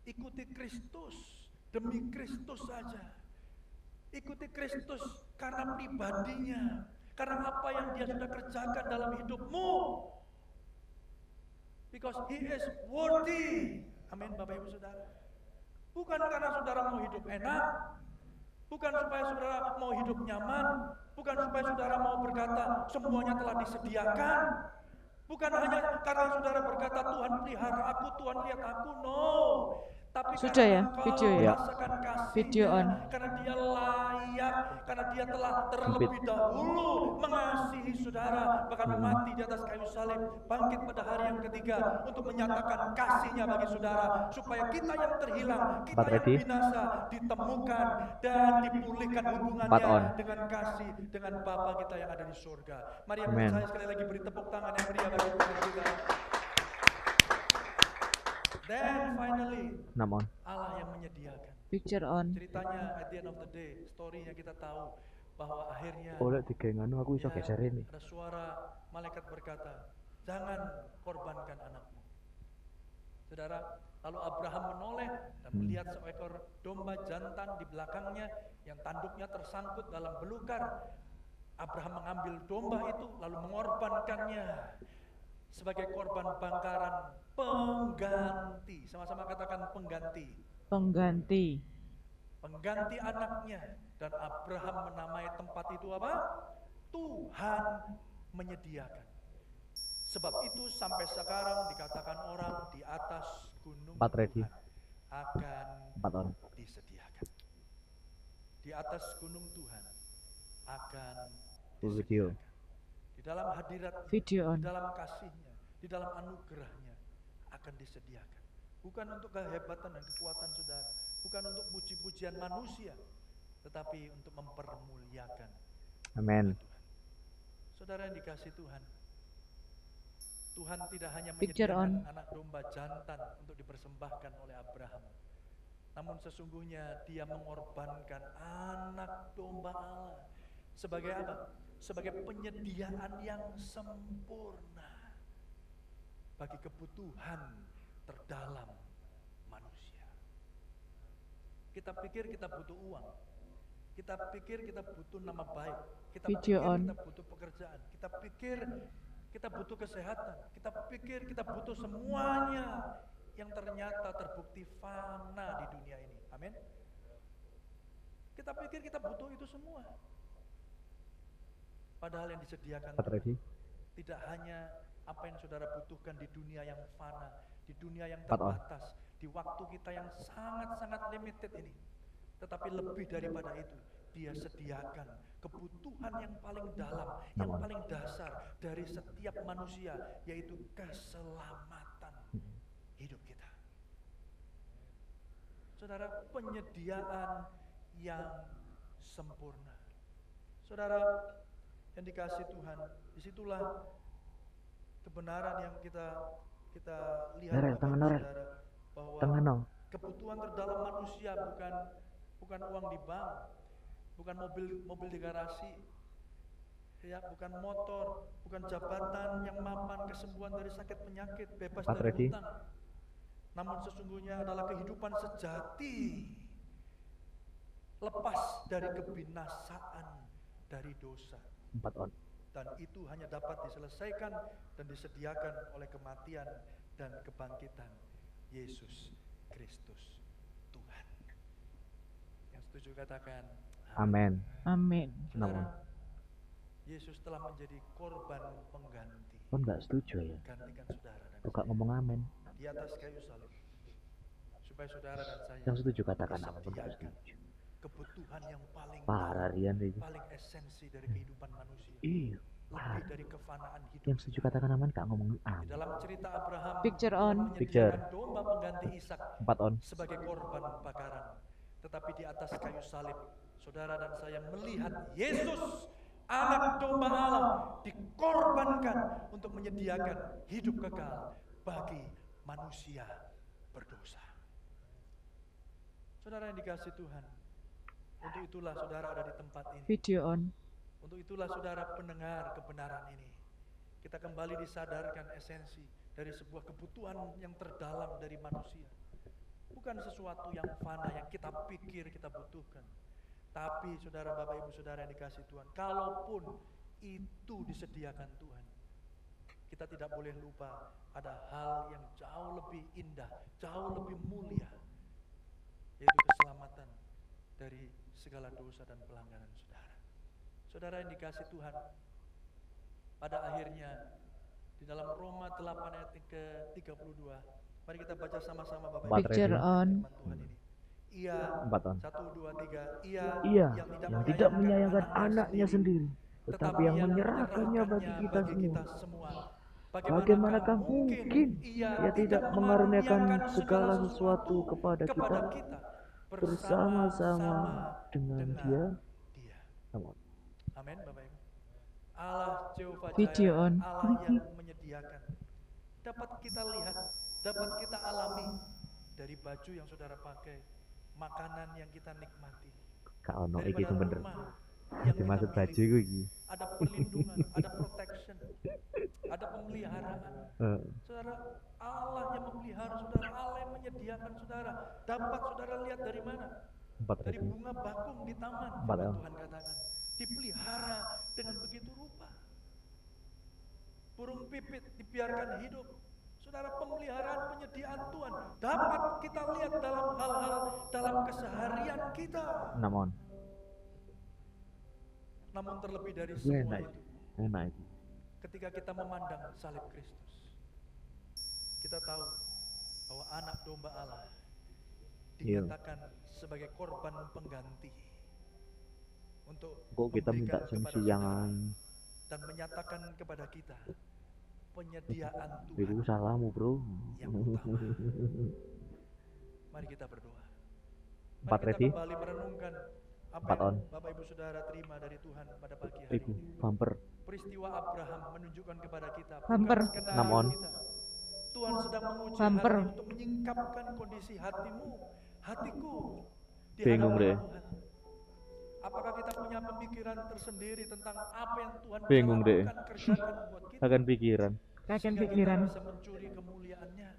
Ikuti Kristus demi Kristus saja. Ikuti Kristus karena pribadinya, karena apa yang Dia sudah kerjakan dalam hidupmu. Because He is worthy. Amin, Bapak Ibu Saudara. Bukan karena saudara mau hidup enak, bukan supaya saudara mau hidup nyaman, bukan supaya saudara mau berkata semuanya telah disediakan, bukan hanya karena saudara berkata Tuhan pelihara aku, Tuhan lihat aku, no. Tapi Sudah karena ya, engkau video ya? merasakan kasih-Nya, Video on. karena Dia layak, karena Dia telah terlebih dahulu mengasihi saudara, bahkan mati di atas kayu salib, bangkit pada hari yang ketiga untuk menyatakan kasih-Nya bagi saudara, supaya kita yang terhilang, kita Empat yang ready. binasa ditemukan dan dipulihkan 4 on. hubungannya dengan kasih dengan Bapa kita yang ada di surga. Mari yang Amen. percaya sekali lagi beri tepuk tangan yang meriah bagi Tuhan kita. Then finally, 6 on. Allah yang menyediakan. Picture on. Ceritanya at the end of the day, story-nya kita tahu bahwa akhirnya Oleh digenganu aku iso ya, geser ini. ada suara malaikat berkata, jangan korbankan anakmu. Saudara, lalu Abraham menoleh dan melihat seekor domba jantan di belakangnya yang tanduknya tersangkut dalam belukar. Abraham mengambil domba itu lalu mengorbankannya sebagai korban bakaran pengganti. Sama-sama katakan pengganti. Pengganti. Pengganti anaknya. Dan Abraham menamai tempat itu apa? Tuhan menyediakan. Sebab itu sampai sekarang dikatakan orang di atas gunung 4 ready. Tuhan akan 4 on. disediakan. Di atas gunung Tuhan akan Full video. disediakan. Di dalam hadirat, Video on. di dalam kasih-Nya, di dalam anugerah-Nya akan disediakan. Bukan untuk kehebatan dan kekuatan saudara, bukan untuk puji-pujian manusia, tetapi untuk mempermuliakan Amin. Tuhan. Saudara yang dikasih Tuhan, Tuhan tidak hanya Picture menyediakan on. anak domba jantan untuk dipersembahkan oleh Abraham, namun sesungguhnya dia mengorbankan anak domba Allah. Sebagai apa? Sebagai penyediaan yang sempurna bagi kebutuhan terdalam manusia. Kita pikir kita butuh uang, kita pikir kita butuh nama baik, kita Video pikir on. kita butuh pekerjaan, kita pikir kita butuh kesehatan, kita pikir kita butuh semuanya yang ternyata terbukti fana di dunia ini. Amin. Kita pikir kita butuh itu semua. Padahal yang disediakan Tuhan tidak hanya apa yang saudara butuhkan di dunia yang fana, di dunia yang terbatas, di waktu kita yang sangat-sangat limited ini. Tetapi lebih daripada itu, Dia sediakan kebutuhan yang paling dalam, yang paling dasar dari setiap manusia, yaitu keselamatan hidup kita. Saudara, penyediaan yang sempurna. Saudara yang dikasihi Tuhan, disitulah kebenaran yang kita lihat, saudara, bahwa kebutuhan terdalam manusia bukan uang di bank, bukan mobil di garasi, ya, bukan motor, bukan jabatan yang mapan, kesembuhan dari sakit penyakit, bebas dari hutang. Namun sesungguhnya adalah kehidupan sejati, lepas dari kebinasaan dari dosa. Dan itu hanya dapat diselesaikan dan disediakan oleh kematian dan kebangkitan Yesus Kristus Tuhan. Yang setuju katakan Amin. Amin. Saudara, Yesus telah menjadi korban pengganti. Kan nggak setuju ya? Gantikan saudara dan Kok ngomong amin? di atas kayu salib, supaya saudara dan saya Yang setuju katakan bisa apa pun nggak sediakan setuju. kebutuhan yang paling Parah dalam, Rian itu. paling esensi dari kehidupan manusia, Iya. lebih dari kefanaan hidup. Yang setuju katakan amin nggak ngomong Di amin. dalam cerita Abraham, Picture Tuhan on. Picture. menyediakan domba pengganti Ishak 4 on. sebagai korban bakaran. Tetapi di atas kayu salib, saudara dan saya melihat Yesus, anak domba Allah, dikorbankan untuk menyediakan hidup kekal bagi manusia berdosa. Saudara yang dikasihi Tuhan, untuk itulah saudara ada di tempat ini. Video on. Untuk itulah saudara pendengar kebenaran ini. Kita kembali disadarkan esensi dari sebuah kebutuhan yang terdalam dari manusia. Bukan sesuatu yang fana yang kita pikir kita butuhkan. Tapi saudara, Bapak, Ibu, saudara yang dikasihi Tuhan, kalaupun itu disediakan Tuhan, kita tidak boleh lupa ada hal yang jauh lebih indah, jauh lebih mulia, yaitu keselamatan dari segala dosa dan pelanggaran saudara. Saudara yang dikasihi Tuhan, pada akhirnya di dalam Roma 8 ayat ke-32, mari kita baca sama-sama Bapak Ibu. Picture on. Firman Tuhan ini. Ia 4 on. 1, 2, 3. Ia Iya, yang yang tidak menyayangkan anaknya sendiri, tetapi yang menyerahkannya bagi kita semua. Bagaimanakah mungkin Ia tidak mengaruniakan segala sesuatu kepada kita bersama-sama dengan Dia? Amin. Amin, Bapak Ibu. Allah Jehovah Video Jireh, on. Allah yang menyediakan, dapat kita lihat, dapat kita alami dari baju yang saudara pakai, makanan yang kita nikmati, Kak ono iki daripada sing bener. rumah yang Dimaksud kita baju miliki. iku iki. Ada perlindungan, ada protection, ada pemeliharaan. Saudara, Allah yang memelihara saudara, Allah yang menyediakan saudara. Dapat saudara lihat dari mana? 4 Dari on. bunga bakung di taman, Empat, firman ya. Tuhan katakan, dipelihara dengan begitu rupa. Burung pipit dibiarkan hidup. Saudara, pemeliharaan penyediaan Tuhan dapat kita lihat dalam hal-hal dalam keseharian kita. 6 on. Namun terlebih dari Iya, semua enak. itu, Enak iki. ketika kita memandang salib Kristus, kita tahu bahwa anak domba Allah Iya. dinyatakan sebagai korban pengganti untuk Kok kita minta memberikan kepada sensiangan? saudara dan menyatakan kepada kita penyediaan Itu Tuhan salahmu, Bro. yang utama. Mari kita berdoa. Mari 4 kita ready? kembali merenungkan Apa 4 on. yang Bapak Ibu Saudara terima dari Tuhan pada pagi hari Ibu, ini? bumper. Peristiwa Abraham menunjukkan kepada kita Bumper. bukan skenario 6 on. kita. Tuhan sedang menguji Bumper. hati untuk menyingkapkan kondisi hatimu, hatiku di Bingung hadapan deh. Tuhan. Apakah kita punya pemikiran tersendiri tentang apa yang Tuhan Bingung bisa deh. lakukan, kerjakan buat kita? Akan pikiran. Kakek Sehingga pikiran. kita bisa mencuri kemuliaannya.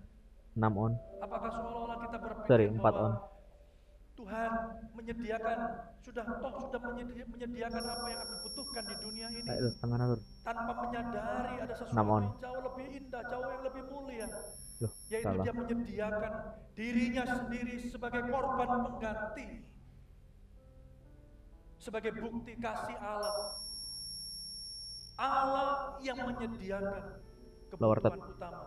6 on. Apakah seolah-olah kita berpikir Sorry, 4 bahwa on. Tuhan menyediakan, sudah menyediakan apa yang aku butuhkan di dunia ini, Ayo, tangan alur. tanpa menyadari ada sesuatu Namon. yang jauh lebih indah, jauh yang lebih mulia, Loh, yaitu salah. dia menyediakan dirinya sendiri sebagai korban pengganti, sebagai bukti kasih Allah. Allah yang menyediakan Lower kebutuhan third. utama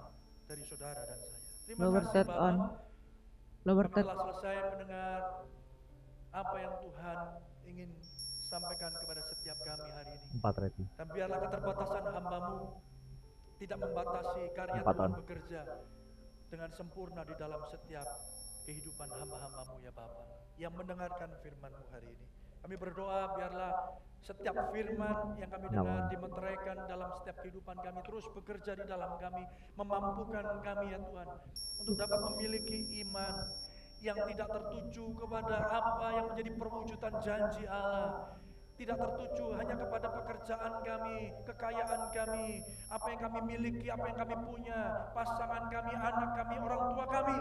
dari saudara dan saya. Terima Lower kasih third Bapak. on. Lower Kami third. telah selesai mendengar apa yang Tuhan ingin sampaikan kepada setiap kami hari ini. 4 ready. Dan biarlah keterbatasan hamba-Mu tidak membatasi karya 4 Tuhan on. bekerja dengan sempurna di dalam setiap kehidupan hamba-hamba-Mu ya Bapa yang mendengarkan firman-Mu hari ini. Kami berdoa biarlah setiap firman yang kami dengar dimeteraikan dalam setiap kehidupan kami, terus bekerja di dalam kami, memampukan kami ya Tuhan untuk dapat memiliki iman yang tidak tertuju kepada apa yang menjadi perwujudan janji Allah, tidak tertuju hanya kepada pekerjaan kami, kekayaan kami, apa yang kami miliki, apa yang kami punya, pasangan kami, anak kami, orang tua kami,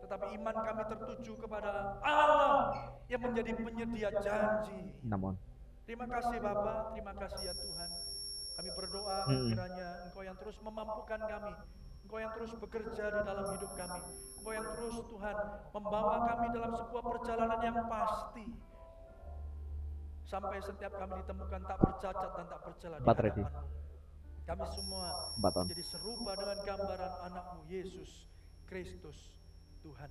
tetapi iman kami tertuju kepada Allah yang menjadi penyedia janji. 6 on. Terima kasih Bapa, terima kasih ya Tuhan. Kami berdoa kiranya Engkau yang terus memampukan kami, Engkau yang terus bekerja di dalam hidup kami, Engkau yang terus Tuhan membawa kami dalam sebuah perjalanan yang pasti, sampai setiap kami ditemukan tak bercacat dan tak bercela di 4 ready. hadapan-Mu. Kami semua 4 on. menjadi serupa dengan gambaran anak-Mu Yesus Kristus Tuhan.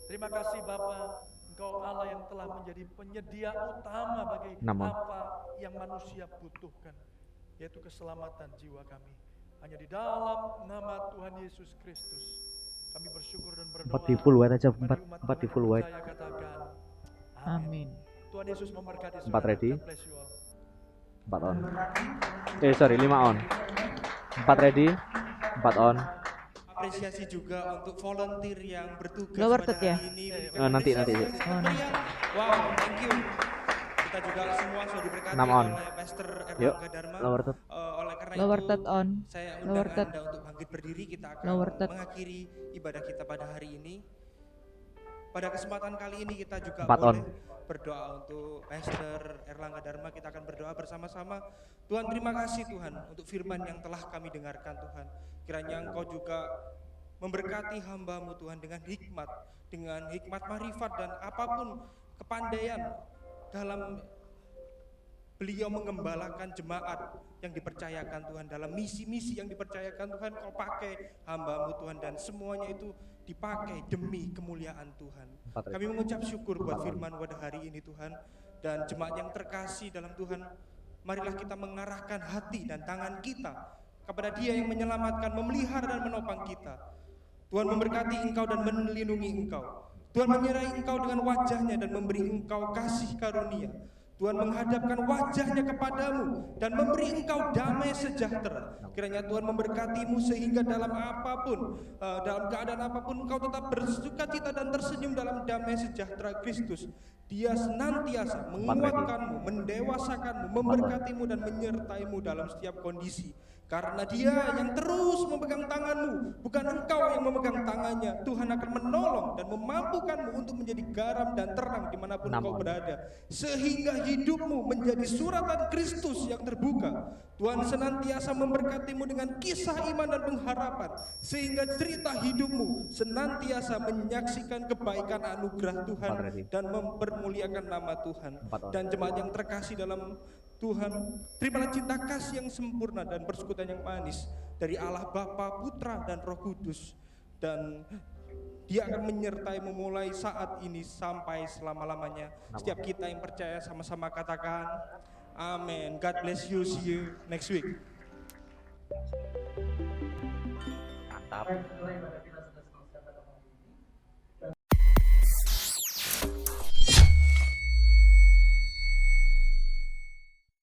Terima kasih Bapa, Engkau Allah yang telah menjadi penyedia utama bagi 6 on. apa yang manusia butuhkan, yaitu keselamatan jiwa kami. Hanya di dalam nama Tuhan Yesus Kristus kami bersyukur dan berdoa. 4 di full white aja, Mari 4 umat 4 di Tuhan full yang white. percaya katakan, Amin. Tuhan Yesus memberkati 4 saudara. ready. God bless you all. 4 on. Sorry, 5 on. 4 ready. 4 on. Apresiasi juga untuk volunteer yang bertugas Lower pada third ya? hari ini. Nanti. Oh, nanti. Wow, thank you. Kita juga semua sudah diberkati 6 on. oleh Pastor Yuk, Erlangga Dharma. lower third. Oleh karena Lower itu, third on. saya Lower undang third. Anda untuk bangkit berdiri. Kita akan Lower third. mengakhiri ibadah kita pada hari ini. Pada kesempatan kali ini kita juga 4 on. boleh berdoa untuk Pastor Erlangga Dharma. Kita akan berdoa bersama-sama. Tuhan, terima kasih Tuhan untuk firman yang telah kami dengarkan Tuhan. Kiranya Engkau juga memberkati hamba-Mu Tuhan dengan hikmat marifat dan apapun kepandaian dalam beliau mengembalakan jemaat yang dipercayakan Tuhan, dalam misi-misi yang dipercayakan Tuhan. Kau pakai hamba-Mu Tuhan dan semuanya itu dipakai demi kemuliaan Tuhan. Kami mengucap syukur buat firman pada hari ini Tuhan, dan jemaat yang terkasih dalam Tuhan, marilah kita mengarahkan hati dan tangan kita kepada Dia yang menyelamatkan, memelihara dan menopang kita. Tuhan memberkati engkau dan melindungi engkau. Tuhan menyertai engkau dengan wajahnya dan memberi engkau kasih karunia. Tuhan menghadapkan wajahnya kepadamu dan memberi engkau damai sejahtera. Kiranya Tuhan memberkatimu sehingga dalam apapun, dalam keadaan apapun engkau tetap bersukacita dan tersenyum dalam damai sejahtera Kristus. Dia senantiasa menguatkanmu, mendewasakanmu, memberkatimu dan menyertaimu dalam setiap kondisi. Karena Dia yang terus memegang tanganmu, bukan engkau yang memegang tangannya. Tuhan akan menolong dan memampukanmu untuk menjadi garam dan terang dimanapun engkau berada, sehingga hidupmu menjadi suratan Kristus yang terbuka. Tuhan senantiasa memberkatimu dengan kisah iman dan pengharapan, sehingga cerita hidupmu senantiasa menyaksikan kebaikan anugerah Tuhan dan mempermuliakan nama Tuhan. Dan jemaat yang terkasih dalam Tuhan, terimalah cinta kasih yang sempurna dan persekutuan yang manis dari Allah Bapa, Putra dan Roh Kudus, dan Dia akan menyertai memulai saat ini sampai selama-lamanya. Setiap kita yang percaya sama-sama katakan amin. God bless you, see you next week. Mantap.